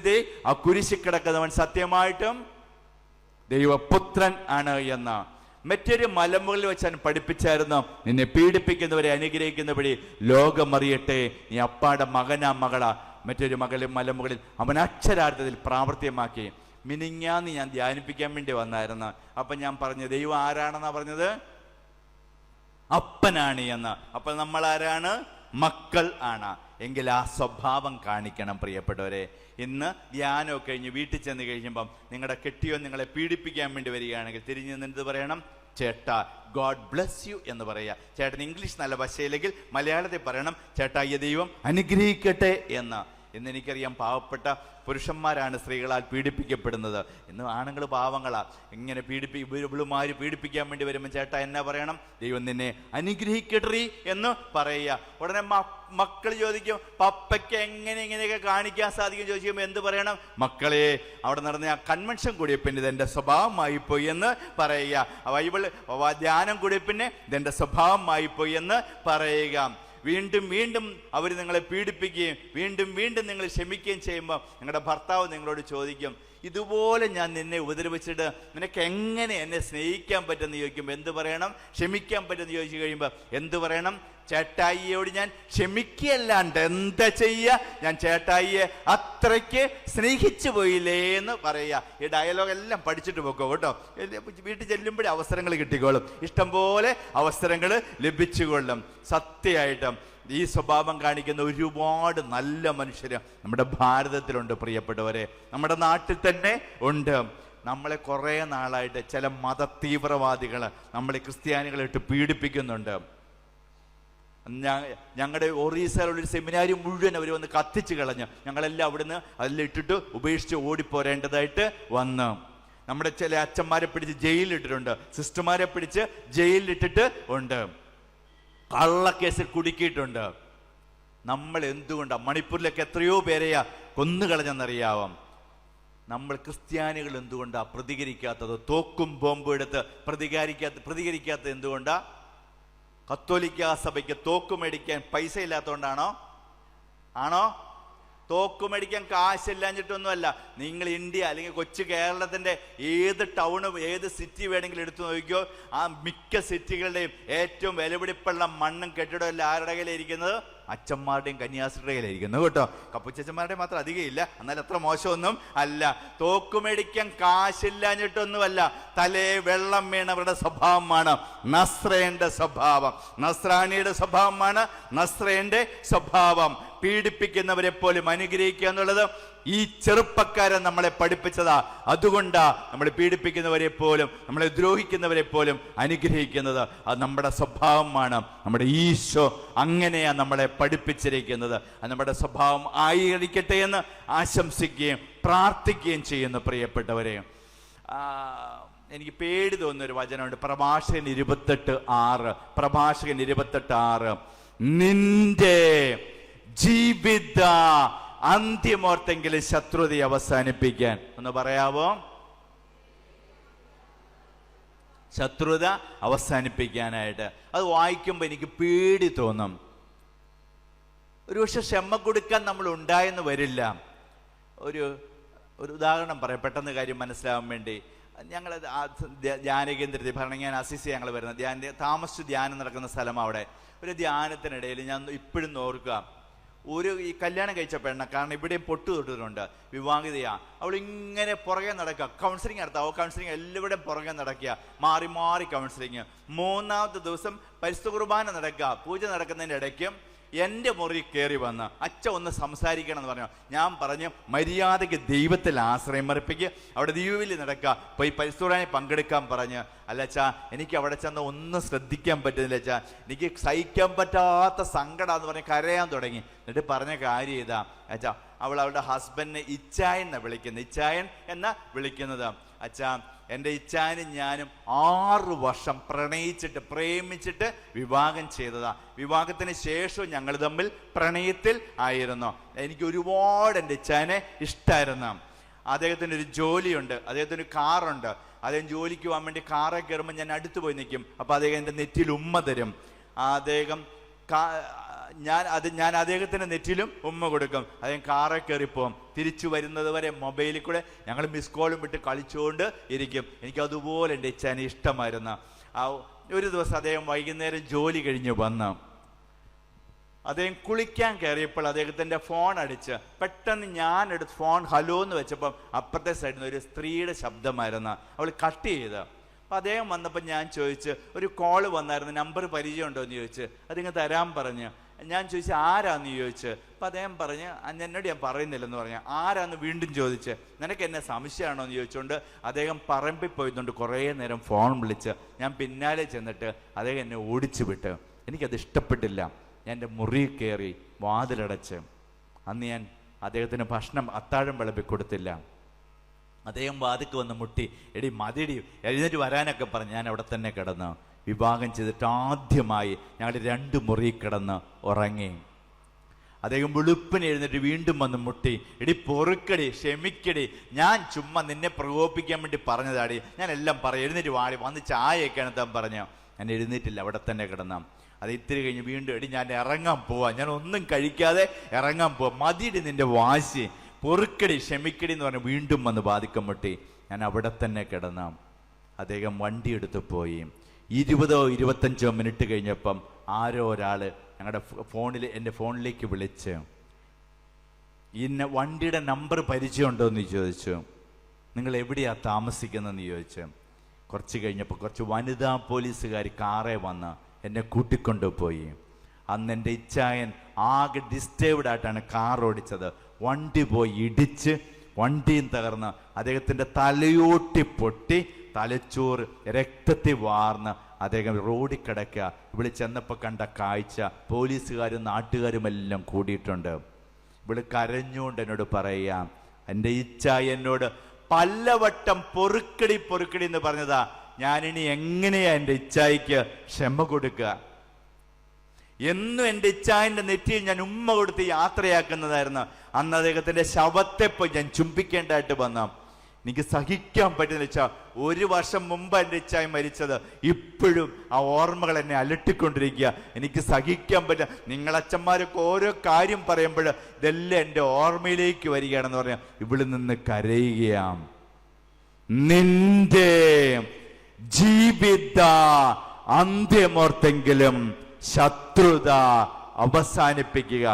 ദേ ആ കുരിശിൽ കിടക്കുന്നവൻ സത്യമായിട്ടും ദൈവപുത്രൻ ആണ് എന്ന്. മറ്റൊരു മലമുകളിൽ വെച്ചാൽ പഠിപ്പിച്ചായിരുന്നു, നിന്നെ പീഡിപ്പിക്കുന്നവരെ അനുഗ്രഹിക്കുന്ന വഴി ലോകമറിയട്ടെ നീ അപ്പാടെ മകനാ മകളാ. മറ്റൊരു മലമുകളിൽ അവൻ അക്ഷരാർത്ഥത്തിൽ പ്രാവർത്തികമാക്കി. മിനിങ്ങാന്ന് ഞാൻ ധ്യാനിപ്പിക്കാൻ വേണ്ടി വന്നായിരുന്നു. അപ്പൊ ഞാൻ പറഞ്ഞു, ദൈവം ആരാണെന്നാ പറഞ്ഞത്? അപ്പനാണ് എന്ന്. അപ്പോൾ നമ്മൾ ആരാണ്? മക്കൾ ആണ്. എങ്കിൽ ആ സ്വഭാവം കാണിക്കണം പ്രിയപ്പെട്ടവരെ. ഇന്ന് ധ്യാനമൊക്കെ കഴിഞ്ഞ് വീട്ടിൽ ചെന്ന് കഴിയുമ്പം നിങ്ങളുടെ കെട്ടിയോ നിങ്ങളെ പീഡിപ്പിക്കാൻ വേണ്ടി വരികയാണെങ്കിൽ തിരിഞ്ഞു നിന്നിട്ട് പറയണം, ചേട്ടാ ഗോഡ് ബ്ലെസ് യു എന്ന് പറയുക. ചേട്ടൻ ഇംഗ്ലീഷ് നല്ല ഭാഷയില്ലെങ്കിൽ മലയാളത്തിൽ പറയണം, ചേട്ടാ ഈ ദൈവം അനുഗ്രഹിക്കട്ടെ എന്ന്. ഇന്ന് എനിക്കറിയാം പാവപ്പെട്ട പുരുഷന്മാരാണ് സ്ത്രീകളാൽ പീഡിപ്പിക്കപ്പെടുന്നത്. ഇന്ന് ആണുങ്ങൾ പാവങ്ങളാ. ഇങ്ങനെ ഇവളുമാര് പീഡിപ്പിക്കാൻ വേണ്ടി വരുമ്പോൾ ചേട്ടാ എന്നാ പറയണം? ദൈവം നിന്നെ അനുഗ്രഹിക്കട്ടെ എന്ന് പറയുക. ഉടനെ മക്കൾ ചോദിക്കും, പപ്പയ്ക്ക് എങ്ങനെ ഇങ്ങനെയൊക്കെ കാണിക്കാൻ സാധിക്കും ചോദിക്കുമ്പോൾ എന്ത് പറയണം? മക്കളെ, അവിടെ നടന്ന ആ കൺവെൻഷൻ കൂടിയ പിന്നെ ഇതെന്റെ സ്വഭാവമായിപ്പോയി എന്ന് പറയുക. ബൈബിൾ ധ്യാനം കൂടിയ പിന്നെ ഇതെന്റെ സ്വഭാവമായിപ്പോയി എന്ന് പറയുക. വീണ്ടും വീണ്ടും അവർ നിങ്ങളെ പീഡിപ്പിക്കുകയും വീണ്ടും വീണ്ടും നിങ്ങൾ ക്ഷമിക്കുകയും ചെയ്യുമ്പോൾ നിങ്ങളുടെ ഭർത്താവ് നിങ്ങളോട് ചോദിക്കും, ഇതുപോലെ ഞാൻ നിന്നെ ഉപദ്രവിച്ചിട്ട് നിനക്ക് എങ്ങനെ എന്നെ സ്നേഹിക്കാൻ പറ്റുമെന്ന് ചോദിക്കുമ്പോൾ എന്ത് പറയണം? ക്ഷമിക്കാൻ പറ്റുമെന്ന് ചോദിച്ചു കഴിയുമ്പോൾ എന്ത് പറയണം? ചേട്ടായിയോട് ഞാൻ ക്ഷമിക്കല്ലാണ്ട് എന്താ ചെയ്യുക? ഞാൻ ചേട്ടായിയെ അത്രയ്ക്ക് സ്നേഹിച്ചു പോയില്ലേ എന്ന് പറയുക. ഈ ഡയലോഗ് എല്ലാം പഠിച്ചിട്ട് പോക്കോ കേട്ടോ. വീട്ടിൽ ചെല്ലുമ്പോഴേ അവസരങ്ങൾ കിട്ടിക്കോളും, ഇഷ്ടംപോലെ അവസരങ്ങൾ ലഭിച്ചുകൊള്ളും. സത്യമായിട്ടും ഈ സ്വഭാവം കാണിക്കുന്ന ഒരുപാട് നല്ല മനുഷ്യര് നമ്മുടെ ഭാരതത്തിലുണ്ട് പ്രിയപ്പെട്ടവരെ, നമ്മുടെ നാട്ടിൽ തന്നെ ഉണ്ട്. നമ്മളെ കുറേ നാളായിട്ട് ചില മത തീവ്രവാദികൾ നമ്മളെ ക്രിസ്ത്യാനികളിട്ട് പീഡിപ്പിക്കുന്നുണ്ട്. ഞങ്ങളുടെ ഒറീസയിലുള്ളൊരു സെമിനാരി മുഴുവൻ അവർ വന്ന് കത്തിച്ച് കളഞ്ഞ് ഞങ്ങളെല്ലാം അവിടുന്ന് അതെല്ലാം ഇട്ടിട്ട് ഉപേക്ഷിച്ച് ഓടിപ്പോരേണ്ടതായിട്ട് വന്ന്. നമ്മുടെ ചില അച്ഛന്മാരെ പിടിച്ച് ജയിലിലിട്ടിട്ടുണ്ട്, സിസ്റ്റർമാരെ പിടിച്ച് ജയിലിലിട്ടിട്ട് ഉണ്ട്, കള്ളക്കേസിൽ കുടുക്കിയിട്ടുണ്ട്. നമ്മൾ എന്തുകൊണ്ടാണ് മണിപ്പൂരിലൊക്കെ എത്രയോ പേരെയാ കൊന്നുകളഞ്ഞെന്നറിയാവാം. നമ്മൾ ക്രിസ്ത്യാനികൾ എന്തുകൊണ്ടാണ് പ്രതികരിക്കാത്തത്? തോക്കും ബോംബും എടുത്ത് പ്രതികരിക്കാത്തത് എന്തുകൊണ്ടാ? കത്തോലിക്ക സഭയ്ക്ക് തോക്ക് മേടിക്കാൻ പൈസ ഇല്ലാത്തതുകൊണ്ടാണോ? ആണോ? തോക്ക് മേടിക്കാൻ കാശില്ലാഞ്ഞിട്ടൊന്നുമല്ല. നിങ്ങൾ ഇന്ത്യ അല്ലെങ്കിൽ കൊച്ചു കേരളത്തിൻ്റെ ഏത് ടൗണ് ഏത് സിറ്റി വേണമെങ്കിലും എടുത്തു നോക്കിക്കോ, ആ മിക്ക സിറ്റികളുടെയും ഏറ്റവും വിലപിടിപ്പുള്ള മണ്ണും കെട്ടിടവും എല്ലാം ആരുടെ കയ്യിലിരിക്കുന്നത്? അച്ഛന്മാരുടെയും കന്യാസ്ത്രീയുടെ കയ്യിലിരിക്കുന്നു കേട്ടോ. കപ്പുച്ചന്മാരുടെ മാത്രം അധികം ഇല്ല, എന്നാൽ അത്ര മോശമൊന്നും അല്ല. തോക്ക് മേടിക്കാൻ കാശില്ലാഞ്ഞിട്ടൊന്നുമല്ല, തലേ വെള്ളം വീണവരുടെ സ്വഭാവമാണ് നസ്രേന്റെ സ്വഭാവം, നസ്രാണിയുടെ സ്വഭാവമാണ് നസ്രേന്റെ സ്വഭാവം. പീഡിപ്പിക്കുന്നവരെ പോലും അനുഗ്രഹിക്കുക എന്നുള്ളത് ഈ ചെറുപ്പക്കാരൻ നമ്മളെ പഠിപ്പിച്ചതാ. അതുകൊണ്ടാ നമ്മൾ പീഡിപ്പിക്കുന്നവരെ പോലും നമ്മളെ ദ്രോഹിക്കുന്നവരെ പോലും അനുഗ്രഹിക്കുന്നത്. അത് നമ്മുടെ സ്വഭാവമാണ്. നമ്മുടെ ഈശോ അങ്ങനെയാ നമ്മളെ പഠിപ്പിച്ചിരിക്കുന്നത്. അത് നമ്മുടെ സ്വഭാവം ആയിരിക്കട്ടെ എന്ന് ആശംസിക്കുകയും പ്രാർത്ഥിക്കുകയും ചെയ്യുന്നു പ്രിയപ്പെട്ടവരെ. എനിക്ക് പേടി തോന്നുന്നൊരു വചനമുണ്ട്, പ്രഭാഷകൻ 28:6. പ്രഭാഷകൻ 28:6, നിന്റെ ജീവിത അന്ത്യമോർത്തെങ്കിലും ശത്രുത അവസാനിപ്പിക്കാൻ. ഒന്ന് പറയാവോ? ശത്രുത അവസാനിപ്പിക്കാനായിട്ട്. അത് വായിക്കുമ്പോൾ എനിക്ക് പേടി തോന്നും. ഒരുപക്ഷെ ക്ഷമ കൊടുക്കാൻ നമ്മൾ ഉണ്ടായെന്ന് വരില്ല. ഒരു ഉദാഹരണം പറയാം, പെട്ടെന്ന് കാര്യം മനസ്സിലാവാൻ വേണ്ടി. ഞങ്ങൾ ധ്യാനകേന്ദ്രത്തിൽ ഭരണങ്ങാൻ അസിസി ഞങ്ങൾ വരുന്നത് താമസിച്ച് ധ്യാനം നടക്കുന്ന സ്ഥലം. അവിടെ ഒരു ധ്യാനത്തിനിടയിൽ ഞാൻ ഇപ്പോഴും ഓർക്കുക, ഈ കല്യാണം കഴിച്ച പെണ്ണ, കാരണം ഇവിടെയും പൊട്ടു തൊട്ടിട്ടുണ്ട്, വിവാഹിതയാ. അവൾ ഇങ്ങനെ പുറകെ നടക്കുക, കൗൺസിലിംഗ് നടത്താവോ കൗൺസിലിംഗ് എല്ലാവരുടെയും പുറകെ നടക്കുക, മാറി മാറി കൗൺസിലിങ്. 3-ാമത്തെ ദിവസം പരിശുദ്ധ കുർബാന നടക്കുക, പൂജ നടക്കുന്നതിൻ്റെ ഇടയ്ക്കും എൻ്റെ മുറി കയറി വന്ന് അച്ഛൻ ഒന്ന് സംസാരിക്കണം എന്ന് പറഞ്ഞു. ഞാൻ പറഞ്ഞു, മര്യാദയ്ക്ക് ദൈവത്തിൽ ആശ്രയം അർപ്പിക്കുക, അവിടെ ദൈവവിളി നടക്കുക, പോയി പരിശുദ്ധനെ പങ്കെടുക്കാൻ പറഞ്ഞ്. അല്ല അച്ഛാ, എനിക്ക് അവിടെ ചെന്ന് ഒന്നും ശ്രദ്ധിക്കാൻ പറ്റുന്നില്ല അച്ഛാ, എനിക്ക് സഹിക്കാൻ പറ്റാത്ത സങ്കടം പറഞ്ഞ് കരയാൻ തുടങ്ങി. എന്നിട്ട് പറഞ്ഞ കാര്യം ഇതാ അച്ഛാ, അവളുടെ ഹസ്ബൻഡിനെ ഇച്ചായൻ എന്നാ വിളിക്കുന്നത്, ഇച്ചായൻ എന്നാ വിളിക്കുന്നത്. അച്ഛാ, എൻ്റെ ഇച്ചായനും ഞാനും 6 വർഷം പ്രേമിച്ചിട്ട് വിവാഹം ചെയ്തതാ. വിവാഹത്തിന് ശേഷവും ഞങ്ങൾ തമ്മിൽ പ്രണയത്തിൽ ആയിരുന്നു. എനിക്ക് ഒരുപാട് എൻ്റെ ഇച്ചായനെ ഇഷ്ടമായിരുന്നു. അദ്ദേഹത്തിന് ഒരു ജോലിയുണ്ട്, അദ്ദേഹത്തിന് കാറുണ്ട്. അദ്ദേഹം ജോലിക്ക് പോകാൻ വേണ്ടി കാറിൽ കയറുമ്പോൾ ഞാൻ അടുത്ത് പോയി നിൽക്കും. അപ്പോൾ അദ്ദേഹം എൻ്റെ നെറ്റിയിൽ ഉമ്മ തരും. ഞാൻ അദ്ദേഹത്തിൻ്റെ നെറ്റിലും ഉമ്മ കൊടുക്കും. അദ്ദേഹം കാറിൽ കയറിപ്പോവും. തിരിച്ചു വരുന്നത് വരെ മൊബൈലിൽ കൂടെ ഞങ്ങൾ മിസ് കോളും വിട്ട് കളിച്ചുകൊണ്ട് ഇരിക്കും. എനിക്കതുപോലെ എൻ്റെ ഇച്ഛാനെ ഇഷ്ടമായിരുന്നു. ഒരു ദിവസം അദ്ദേഹം വൈകുന്നേരം ജോലി കഴിഞ്ഞ് വന്ന് അദ്ദേഹം കുളിക്കാൻ കയറിയപ്പോൾ അദ്ദേഹത്തിൻ്റെ ഫോൺ അടിച്ച് പെട്ടെന്ന് ഞാൻ എടുത്ത് ഫോൺ ഹലോ എന്ന് വെച്ചപ്പം അപ്പുറത്തെ സൈഡിൽ നിന്ന് ഒരു സ്ത്രീയുടെ ശബ്ദമായിരുന്നു. അവൾ കട്ട് ചെയ്ത്. അപ്പം അദ്ദേഹം വന്നപ്പോൾ ഞാൻ ചോദിച്ച്, ഒരു കോള് വന്നായിരുന്നു, നമ്പർ പരിചയമുണ്ടോ എന്ന് ചോദിച്ച്. അതിങ്ങ് തരാൻ പറഞ്ഞ്. ഞാൻ ചോദിച്ചു, ആരാന്ന് ചോദിച്ച്. അപ്പം അദ്ദേഹം പറഞ്ഞ്, എന്നോട് ഞാൻ പറയുന്നില്ലെന്ന് പറഞ്ഞു. ആരാന്ന് വീണ്ടും ചോദിച്ച്. നിനക്ക് എന്നെ സംശയമാണോ എന്ന് ചോദിച്ചുകൊണ്ട് അദ്ദേഹം പറമ്പിൽ പോയതുകൊണ്ട് കുറേ നേരം ഫോൺ വിളിച്ച്. ഞാൻ പിന്നാലെ ചെന്നിട്ട് അദ്ദേഹം എന്നെ ഓടിച്ചു വിട്ട്. എനിക്കത് ഇഷ്ടപ്പെട്ടില്ല. ഞാൻ എൻ്റെ മുറിയിൽ കയറി വാതിലടച്ച്. അന്ന് ഞാൻ അദ്ദേഹത്തിന് ഭക്ഷണം അത്താഴം വിളമ്പി കൊടുത്തില്ല. അദ്ദേഹം വാതിക്ക് വന്ന് മുട്ടി, എടി മതിടി എഴുന്നേറ്റ് വരാനൊക്കെ പറഞ്ഞ് ഞാൻ അവിടെ തന്നെ കിടന്ന് വിവാഹം ചെയ്തിട്ട് ആദ്യമായി ഞങ്ങൾ 2 മുറി കിടന്ന് ഉറങ്ങി. അദ്ദേഹം വെളുപ്പിന് എഴുന്നേറ്റ് വീണ്ടും വന്ന് മുട്ടി, എടി പൊറുക്കടി, ക്ഷമിക്കടി, ഞാൻ ചുമ്മാ നിന്നെ പ്രകോപിപ്പിക്കാൻ വേണ്ടി പറഞ്ഞതാടി, ഞാൻ എല്ലാം പറയും, എഴുന്നേറ്റ് വാടി, വന്ന് ചായയൊക്കെയാണ് താൻ പറഞ്ഞു. ഞാൻ എഴുന്നേറ്റില്ല, അവിടെ തന്നെ കിടന്ന. അത് ഇത്തിരി കഴിഞ്ഞ് വീണ്ടും, എടി ഞാൻ ഇറങ്ങാൻ പോവാ, ഞാൻ ഒന്നും കഴിക്കാതെ ഇറങ്ങാൻ പോവാ, മതിയിടി നിന്റെ വാശി, പൊറുക്കടി, ക്ഷമിക്കടി എന്ന് പറഞ്ഞ് വീണ്ടും വന്ന് ബാധിക്കം മുട്ടി. ഞാൻ അവിടെ തന്നെ കിടന്ന. അദ്ദേഹം വണ്ടി എടുത്ത് പോയി. 20-25 മിനിറ്റ് കഴിഞ്ഞപ്പം ആരോ ഒരാള് ഞങ്ങളുടെ എൻ്റെ ഫോണിലേക്ക് വിളിച്ച്, ഇന്ന വണ്ടിയുടെ നമ്പർ പരിചയമുണ്ടോ എന്ന് ചോദിച്ചു. നിങ്ങൾ എവിടെയാ താമസിക്കുന്നതെന്ന് ചോദിച്ചു. കുറച്ച് കഴിഞ്ഞപ്പോൾ കുറച്ച് വനിതാ പോലീസുകാർ കാറേ വന്ന് എന്നെ കൂട്ടിക്കൊണ്ടുപോയി. അന്ന് എൻ്റെ ഇച്ചായൻ ആകെ ഡിസ്റ്റേബ്ഡ് ആയിട്ടാണ് കാർ ഓടിച്ചത്. വണ്ടി പോയി ഇടിച്ച് വണ്ടിയും തകർന്ന് അദ്ദേഹത്തിൻ്റെ തലയോട്ടി പൊട്ടി, തലച്ചോറ് രക്തത്തിൽ വാർന്ന് അദ്ദേഹം റോഡിൽ കിടക്കുക. ഇവിടെ ചെന്നപ്പോൾ കണ്ട കാഴ്ച പോലീസുകാരും നാട്ടുകാരുമെല്ലാം കൂടിയിട്ടുണ്ട്. ഇവിടെ കരഞ്ഞുകൊണ്ട് എന്നോട് പറയാം, എൻ്റെ ഇച്ചായ എന്നോട് പലവട്ടം പൊറുക്കടി പൊറുക്കടി എന്ന് പറഞ്ഞതാ. ഞാനിനി എങ്ങനെയാ എൻ്റെ ഇച്ചായിക്ക് ക്ഷമ കൊടുക്കുക? എന്നും എൻ്റെ ഇച്ചായൻ്റെ നെറ്റിയിൽ ഞാൻ ഉമ്മ കൊടുത്ത് യാത്രയാക്കുന്നതായിരുന്നു. അന്ന് അദ്ദേഹത്തിൻ്റെ ശവത്തെ പോയി ഞാൻ ചുംബിക്കേണ്ടതായിട്ട് വന്ന. എനിക്ക് സഹിക്കാൻ പറ്റുന്ന വെച്ചാൽ 1 വർഷം മുമ്പ് എൻ്റെ ഇച്ചായി മരിച്ചത്. ഇപ്പോഴും ആ ഓർമ്മകൾ എന്നെ അലട്ടിക്കൊണ്ടിരിക്കുക. എനിക്ക് സഹിക്കാൻ പറ്റില്ല. നിങ്ങളച്ഛന്മാരൊക്കെ ഓരോ കാര്യം പറയുമ്പോൾ ഇതെല്ലാം എൻ്റെ ഓർമ്മയിലേക്ക് വരികയാണെന്ന് പറഞ്ഞാൽ ഇവിടെ നിന്ന് കരയുകയാണ്. നിന്റെ ജീവിത അന്ത്യമോർത്തെങ്കിലും ശത്രുത അവസാനിപ്പിക്കുക.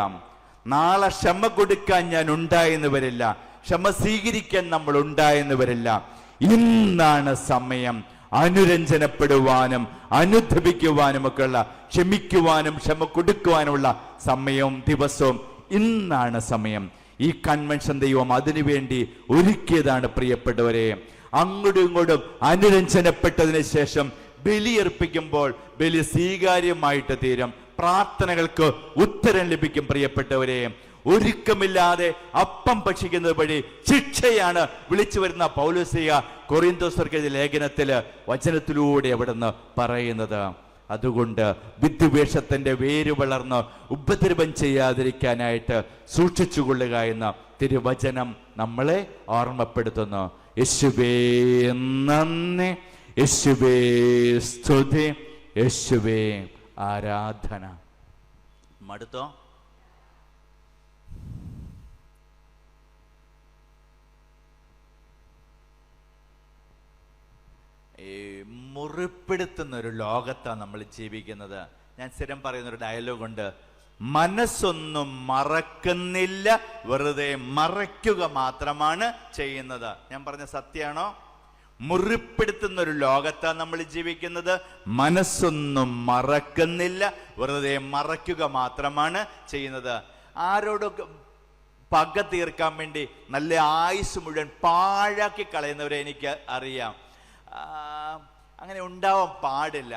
നാളെ ക്ഷമ കൊടുക്കാൻ ഞാൻ ഉണ്ടായെന്ന് വരില്ല, ക്ഷമ സ്വീകരിക്കാൻ നമ്മൾ ഉണ്ടായെന്ന് വരില്ല. ഇന്നാണ് സമയം അനുരഞ്ജനപ്പെടുവാനും അനുധപിക്കുവാനും ഒക്കെയുള്ള, ക്ഷമിക്കുവാനും ക്ഷമ കൊടുക്കുവാനുമുള്ള സമയവും ദിവസവും ഇന്നാണ് സമയം. ഈ കൺവെൻഷൻ ദൈവം അതിനുവേണ്ടി ഒരുക്കിയതാണ്. പ്രിയപ്പെട്ടവരെ, അങ്ങോട്ടും ഇങ്ങോട്ടും അനുരഞ്ജനപ്പെട്ടതിന് ശേഷം ബലിയർപ്പിക്കുമ്പോൾ ബലി സ്വീകാര്യമായിട്ട് തീരും. പ്രാർത്ഥനകൾക്ക് ഉത്തരം ലഭിക്കും. പ്രിയപ്പെട്ടവരെ, ഒരുക്കമില്ലാതെ അപ്പം ഭക്ഷിക്കുന്നത് വഴി ശിക്ഷയാണ് വിളിച്ചു വരുന്ന പൗലോസ്ലീഹ കൊറിന്തോസ്യർക്ക് ലേഖനത്തില് വചനത്തിലൂടെ അവിടുന്ന് പറയുന്നത്. അതുകൊണ്ട് വിദ്വേഷത്തിന്റെ വേര് വളർന്ന് ഉപദ്രവം ചെയ്യാതിരിക്കാനായിട്ട് സൂക്ഷിച്ചുകൊള്ളുക എന്ന തിരുവചനം നമ്മളെ ഓർമ്മപ്പെടുത്തുന്നു. യേശുവേ നന്ദി, യേശുവേ സ്തുതി, യേശുവേ ആരാധന. മടുത്തോ? മുറിപ്പെടുത്തുന്ന ഒരു ലോകത്താണ് നമ്മൾ ജീവിക്കുന്നത്. ഞാൻ സ്ഥിരം പറയുന്നൊരു ഡയലോഗുണ്ട്, മനസ്സൊന്നും മറക്കുന്നില്ല, വെറുതെ മറയ്ക്കുക മാത്രമാണ് ചെയ്യുന്നത്. ഞാൻ പറഞ്ഞ സത്യമാണോ? മുറിപ്പെടുത്തുന്ന ഒരു ലോകത്താണ് നമ്മൾ ജീവിക്കുന്നത്. മനസ്സൊന്നും മറക്കുന്നില്ല, വെറുതെ മറയ്ക്കുക മാത്രമാണ് ചെയ്യുന്നത്. ആരോടൊക്കെ പക തീർക്കാൻ വേണ്ടി നല്ല ആയുസ് മുഴുവൻ പാഴാക്കി കളയുന്നവരെ എനിക്ക് അറിയാം. അങ്ങനെ ഉണ്ടാവാൻ പാടില്ല.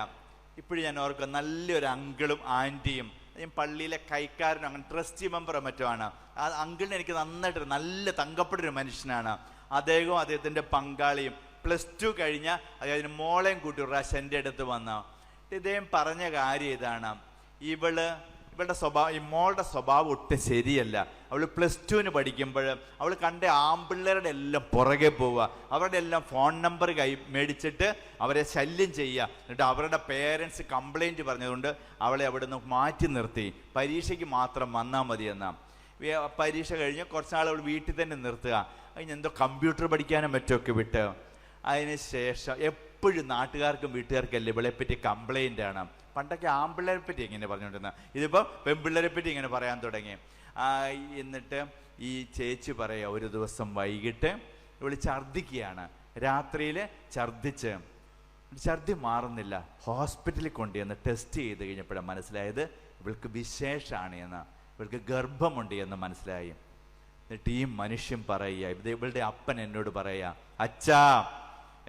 ഇപ്പോഴും ഞാൻ ഓർക്കും, നല്ലൊരു അങ്കിളും ആൻറ്റിയും, ഞാൻ പള്ളിയിലെ കൈക്കാരനും അങ്ങനെ ട്രസ്റ്റി മെമ്പറോ മറ്റോ ആണ്. ആ അങ്കിളിനെ എനിക്ക് നന്നായിട്ട് നല്ല തങ്കപ്പെട്ടൊരു മനുഷ്യനാണ്. അദ്ദേഹവും അദ്ദേഹത്തിൻ്റെ പങ്കാളിയും +2 കഴിഞ്ഞ അതായത് മോളെയും കൂട്ടി ഒരു പ്രാവശ്യം എൻ്റെ അടുത്ത് വന്ന ഇദ്ദേഹം പറഞ്ഞ കാര്യം ഇതാണ്, ഇവളുടെ സ്വഭാവം, ഈ മോളുടെ സ്വഭാവം ഒട്ടും ശരിയല്ല. അവൾ +2 പഠിക്കുമ്പോൾ അവൾ കണ്ട ആമ്പിള്ളേരുടെ എല്ലാം പുറകെ പോവുക, അവരുടെ എല്ലാം ഫോൺ നമ്പർ മേടിച്ചിട്ട് അവരെ ശല്യം ചെയ്യുക. എന്നിട്ട് അവരുടെ പേരൻസ് കംപ്ലൈൻറ്റ് പറഞ്ഞതുകൊണ്ട് അവളെ അവിടെ നിന്ന് മാറ്റി നിർത്തി. പരീക്ഷയ്ക്ക് മാത്രം വന്നാൽ മതി എന്നാ. പരീക്ഷ കഴിഞ്ഞ് കുറച്ചാൾ അവൾ വീട്ടിൽ തന്നെ നിർത്തുക. അതിന് എന്തോ കമ്പ്യൂട്ടർ പഠിക്കാനും മറ്റൊക്കെ വിട്ട്. അതിന് ശേഷം എപ്പോഴും നാട്ടുകാർക്കും വീട്ടുകാർക്കും അല്ലേ ഇവളെപ്പറ്റി കംപ്ലൈൻ്റ് ആണ്. പണ്ടൊക്കെ ആൺപിള്ളേരെ പറ്റി ഇങ്ങനെ പറഞ്ഞുകൊണ്ടിരുന്നത്, ഇതിപ്പോൾ പെൺപിള്ളേരെ പറ്റി ഇങ്ങനെ പറയാൻ തുടങ്ങി. എന്നിട്ട് ഈ ചേച്ചി പറയുക, ഒരു ദിവസം വൈകിട്ട് ഇവള് ഛർദ്ദിക്കുകയാണ്. രാത്രിയിൽ ഛർദ്ദി മാറുന്നില്ല. ഹോസ്പിറ്റലിൽ കൊണ്ടുവന്ന് ടെസ്റ്റ് ചെയ്ത് കഴിഞ്ഞപ്പോഴാണ് മനസ്സിലായത് ഇവൾക്ക് വിശേഷമാണ് എന്ന്, ഇവൾക്ക് ഗർഭമുണ്ട് എന്ന് മനസ്സിലായി. എന്നിട്ട് ഈ മനുഷ്യൻ പറയുക, ഇവളുടെ അപ്പൻ എന്നോട് പറയുക, അച്ഛാ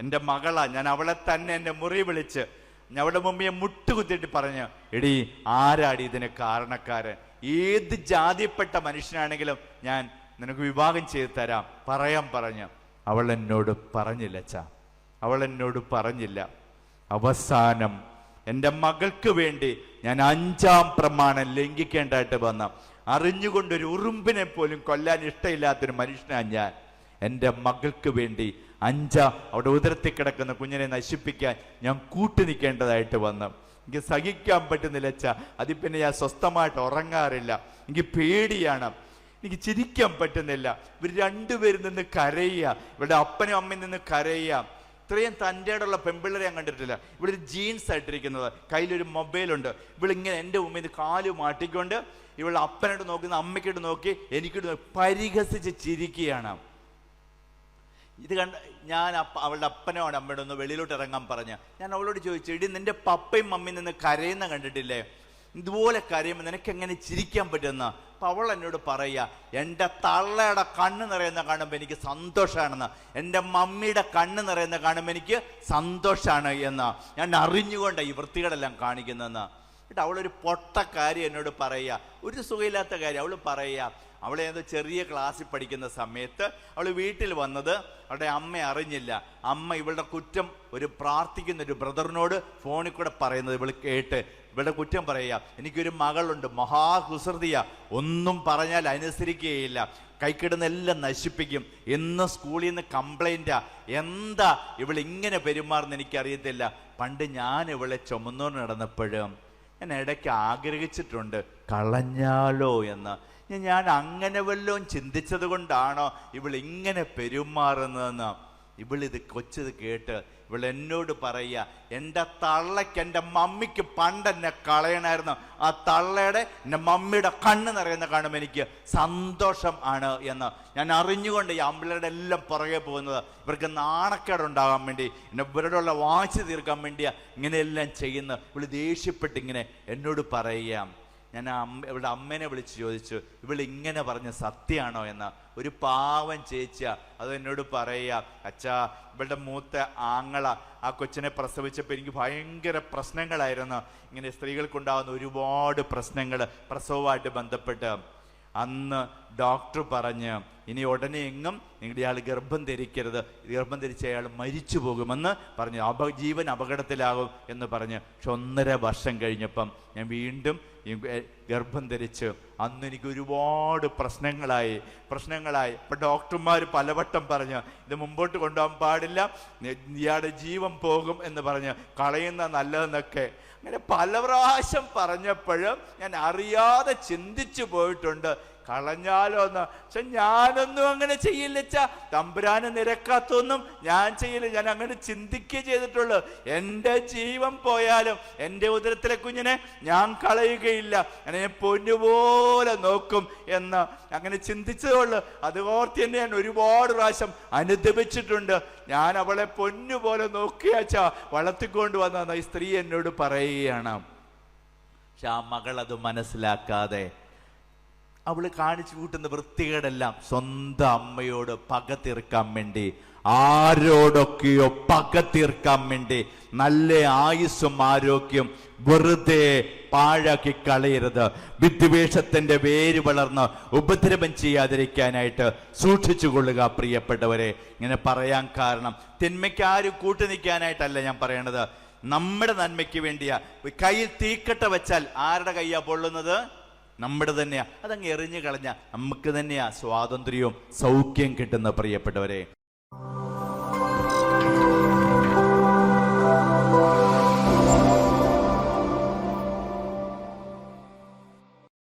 എൻ്റെ മകളാ, ഞാൻ അവളെ തന്നെ എൻ്റെ മുറി വിളിച്ച് അവളുടെ മുമ്പിയെ മുട്ടുകുത്തിയിട്ട് പറഞ്ഞു, എടി ആരാടി ഇതിന് കാരണക്കാരൻ? ഏത് ജാതിപ്പെട്ട മനുഷ്യനാണെങ്കിലും ഞാൻ നിനക്ക് വിവാഹം ചെയ്ത് തരാം പറയാൻ പറഞ്ഞു. അവൾ എന്നോട് പറഞ്ഞില്ല അച്ഛാ, അവൾ എന്നോട് പറഞ്ഞില്ല. അവസാനം എൻ്റെ മകൾക്ക് വേണ്ടി ഞാൻ 5-ാം പ്രമാണം ലംഘിക്കേണ്ടതായിട്ട് വന്ന, അറിഞ്ഞുകൊണ്ടൊരു ഉറുമ്പിനെ പോലും കൊല്ലാൻ ഇഷ്ടമില്ലാത്തൊരു മനുഷ്യനാണ് ഞാൻ. എൻ്റെ മകൾക്ക് വേണ്ടി അവിടെ ഉദരത്തിൽ കിടക്കുന്ന കുഞ്ഞിനെ നശിപ്പിക്കാൻ ഞാൻ കൂട്ടുനിൽക്കേണ്ടതായിട്ട് വന്നു. എനിക്ക് സഹിക്കാൻ പറ്റുന്നില്ല അച്ഛാ. അതിൽ പിന്നെ ഞാൻ സ്വസ്ഥമായിട്ട് ഉറങ്ങാറില്ല. എനിക്ക് പേടിയാണ്, എനിക്ക് ചിരിക്കാൻ പറ്റുന്നില്ല. ഇവർ രണ്ടുപേരും നിന്ന് കരയുക, ഇവരുടെ അപ്പനും അമ്മയും നിന്ന് കരയുക. ഇത്രയും തൻ്റെയുള്ള പെൺപിള്ളേരെ ഞാൻ കണ്ടിട്ടില്ല. ഇവിടെ ഒരു ജീൻസ് ആയിട്ടിരിക്കുന്നത്, കയ്യിലൊരു മൊബൈലുണ്ട്. ഇവളിങ്ങനെ എൻ്റെ മുമ്പിൽ നിന്ന് കാല് മാട്ടിക്കൊണ്ട് ഇവളുടെ അപ്പനോട് നോക്കുന്ന, അമ്മയ്ക്കോട് നോക്കി എനിക്കോട് നോക്കി പരിഹസിച്ച് ചിരിക്കുകയാണ്. ഇത് കണ്ട് ഞാൻ അവളുടെ അപ്പനോട് അമ്മയോട് ഒന്ന് വെളിയിലോട്ട് ഇറങ്ങാൻ പറഞ്ഞ് ഞാൻ അവളോട് ചോദിച്ചു, എടി നിന്റെ പപ്പയും മമ്മിയും നിന്ന് കരയുന്ന കണ്ടിട്ടില്ലേ? ഇതുപോലെ കരയുമ്പോൾ നിനക്ക് എങ്ങനെ ചിരിക്കാൻ പറ്റുന്ന? അപ്പം അവൾ എന്നോട് പറയുക, എൻ്റെ തള്ളയുടെ കണ്ണ് നിറയുന്ന കാണുമ്പോൾ എനിക്ക് സന്തോഷമാണെന്ന്, എൻ്റെ മമ്മിയുടെ കണ്ണ് നിറയുന്ന കാണുമ്പോൾ എനിക്ക് സന്തോഷമാണ് എന്ന്. ഞാൻ അറിഞ്ഞുകൊണ്ടാണ് ഈ വൃത്തികളെല്ലാം കാണിക്കുന്നതെന്ന്. എന്നിട്ട് അവളൊരു പൊട്ട കാര്യം എന്നോട് പറയുക, ഒരു സുഖമില്ലാത്ത കാര്യം അവൾ പറയുക. അവളെ ഏതോ ചെറിയ ക്ലാസ്സിൽ പഠിക്കുന്ന സമയത്ത് അവൾ വീട്ടിൽ വന്നത് അവളുടെ അമ്മ അറിഞ്ഞില്ല. അമ്മ ഇവളുടെ കുറ്റം ഒരു പ്രാർത്ഥിക്കുന്ന ഒരു ബ്രദറിനോട് ഫോണിൽ കൂടെ പറയുന്നത് ഇവൾ കേട്ട് ഇവളുടെ കുറ്റം പറയുക. എനിക്കൊരു മകളുണ്ട്, മഹാകുസൃതിയ, ഒന്നും പറഞ്ഞാൽ അനുസരിക്കുകയില്ല, കൈക്കിടുന്നെല്ലാം നശിപ്പിക്കും, എന്ന് സ്കൂളിൽ നിന്ന് കംപ്ലൈൻറ്റാ. എന്താ ഇവൾ ഇങ്ങനെ പെരുമാറുന്ന എനിക്കറിയത്തില്ല. പണ്ട് ഞാൻ ഇവളെ ചുമന്നുകൊണ്ട് നടന്നപ്പോഴും ഞാൻ ഇടയ്ക്ക് ആഗ്രഹിച്ചിട്ടുണ്ട് കളഞ്ഞാലോ എന്ന്. ഞാൻ അങ്ങനെ വല്ലതും ചിന്തിച്ചത് കൊണ്ടാണോ ഇവൾ ഇങ്ങനെ പെരുമാറുന്നതെന്ന്. ഇവളിത് കൊച്ചത് കേട്ട് ഇവൾ എന്നോട് പറയുക, എൻ്റെ തള്ളയ്ക്ക് എൻ്റെ മമ്മിക്ക് പണ്ട് എന്നെ കളയണമായിരുന്നു, ആ തള്ളയുടെ എൻ്റെ മമ്മിയുടെ കണ്ണ് നിറയുന്ന കാണുമ്പോൾ എനിക്ക് സന്തോഷം ആണ് എന്ന്. ഞാൻ അറിഞ്ഞുകൊണ്ട് ഈ ആമ്പിള്ളേരുടെ എല്ലാം പുറകെ പോകുന്നത് ഇവർക്ക് നാണക്കേടുണ്ടാകാൻ വേണ്ടി, ഇവരോടുള്ള വാശി തീർക്കാൻ വേണ്ടിയാണ് ഇങ്ങനെയെല്ലാം ചെയ്യുന്നത്. ഇവൾ ദേഷ്യപ്പെട്ടിങ്ങനെ എന്നോട് പറയുക. ഞാൻ ഇവളുടെ അമ്മേനെ വിളിച്ച് ചോദിച്ചു, ഇവൾ ഇങ്ങനെ പറഞ്ഞ സത്യമാണോ എന്ന്. ഒരു പാവം ചേച്ചിയാ അത് എന്നോട് പറയുക, അച്ഛാ ഇവളുടെ മൂത്ത ആങ്ങള ആ കൊച്ചിനെ പ്രസവിച്ചപ്പോൾ എനിക്ക് ഭയങ്കര പ്രശ്നങ്ങളായിരുന്നു. ഇങ്ങനെ സ്ത്രീകൾക്കുണ്ടാകുന്ന ഒരുപാട് പ്രശ്നങ്ങൾ പ്രസവമായിട്ട് ബന്ധപ്പെട്ട്. അന്ന് ഡോക്ടർ പറഞ്ഞ് ഇനി ഉടനെ എങ്ങും നിങ്ങളുടെ ആൾ ഗർഭം ധരിക്കരുത്, ഗർഭം ധരിച്ച അയാൾ മരിച്ചു പോകുമെന്ന് പറഞ്ഞു, ജീവൻ അപകടത്തിലാകും എന്ന് പറഞ്ഞ്. പക്ഷെ 1.5 വർഷം കഴിഞ്ഞപ്പം ഞാൻ വീണ്ടും ഗർഭം ധരിച്ച്. അന്ന് എനിക്ക് ഒരുപാട് പ്രശ്നങ്ങളായി. അപ്പം ഡോക്ടർമാർ പലവട്ടം പറഞ്ഞു ഇത് മുമ്പോട്ട് കൊണ്ടുപോകാൻ പാടില്ല, ഇയാളുടെ ജീവൻ പോകും എന്ന് പറഞ്ഞ്, കളയുന്ന നല്ലതെന്നൊക്കെ. അങ്ങനെ പല പ്രാവശ്യം പറഞ്ഞപ്പോഴും ഞാൻ അറിയാതെ ചിന്തിച്ചു പോയിട്ടുണ്ട് കളഞ്ഞാലോ എന്ന്. പക്ഷെ ഞാനൊന്നും അങ്ങനെ ചെയ്യില്ലച്ചാ, തമ്പുരാന് നിരക്കാത്തൊന്നും ഞാൻ ചെയ്യില്ല. ഞാൻ അങ്ങനെ ചിന്തിക്കുക ചെയ്തിട്ടുള്ളൂ. എൻ്റെ ജീവൻ പോയാലും എൻ്റെ ഉദരത്തിലെ കുഞ്ഞിനെ ഞാൻ കളയുകയില്ല, ഞാൻ പൊന്നുപോലെ നോക്കും എന്ന് അങ്ങനെ ചിന്തിച്ചതുള്ളൂ. അതുപോലെ തന്നെ ഞാൻ ഒരുപാട് പ്രാവശ്യം അനുദപിച്ചിട്ടുണ്ട്. ഞാൻ അവളെ പൊന്നുപോലെ നോക്കിയാച്ചാ വളർത്തിക്കൊണ്ട് വന്ന ഈ സ്ത്രീ എന്നോട് പറയുകയാണ്. പക്ഷെ ആ മകൾ അത് മനസ്സിലാക്കാതെ അവള് കാണിച്ചു കൂട്ടുന്ന വൃത്തികേടെല്ലാം സ്വന്തം അമ്മയോട് പക തീർക്കാൻ വേണ്ടി, ആരോടൊക്കെയോ പക തീർക്കാൻ വേണ്ടി, നല്ല ആയുസ്സും ആരോഗ്യം വെറുതെ പാഴാക്കി കളയരുത്. വിദ്വേഷത്തിന്റെ വേര് വളർന്ന് ഉപദ്രവം ചെയ്യാതിരിക്കാനായിട്ട് സൂക്ഷിച്ചു കൊള്ളുക പ്രിയപ്പെട്ടവരെ. ഇങ്ങനെ പറയാൻ കാരണം തിന്മയ്ക്ക് ആരും കൂട്ടുനിൽക്കാനായിട്ടല്ല ഞാൻ പറയണത്, നമ്മുടെ നന്മയ്ക്ക് വേണ്ടിയാ. കയ്യിൽ തീക്കട്ട വെച്ചാൽ ആരുടെ കയ്യാ പൊള്ളുന്നത്? നമ്മുടെ തന്നെയാ. അതങ്ങ് എറിഞ്ഞു കളഞ്ഞ നമുക്ക് തന്നെയാ സ്വാതന്ത്ര്യവും സൗഖ്യം കിട്ടുന്ന പ്രിയപ്പെട്ടവരെ.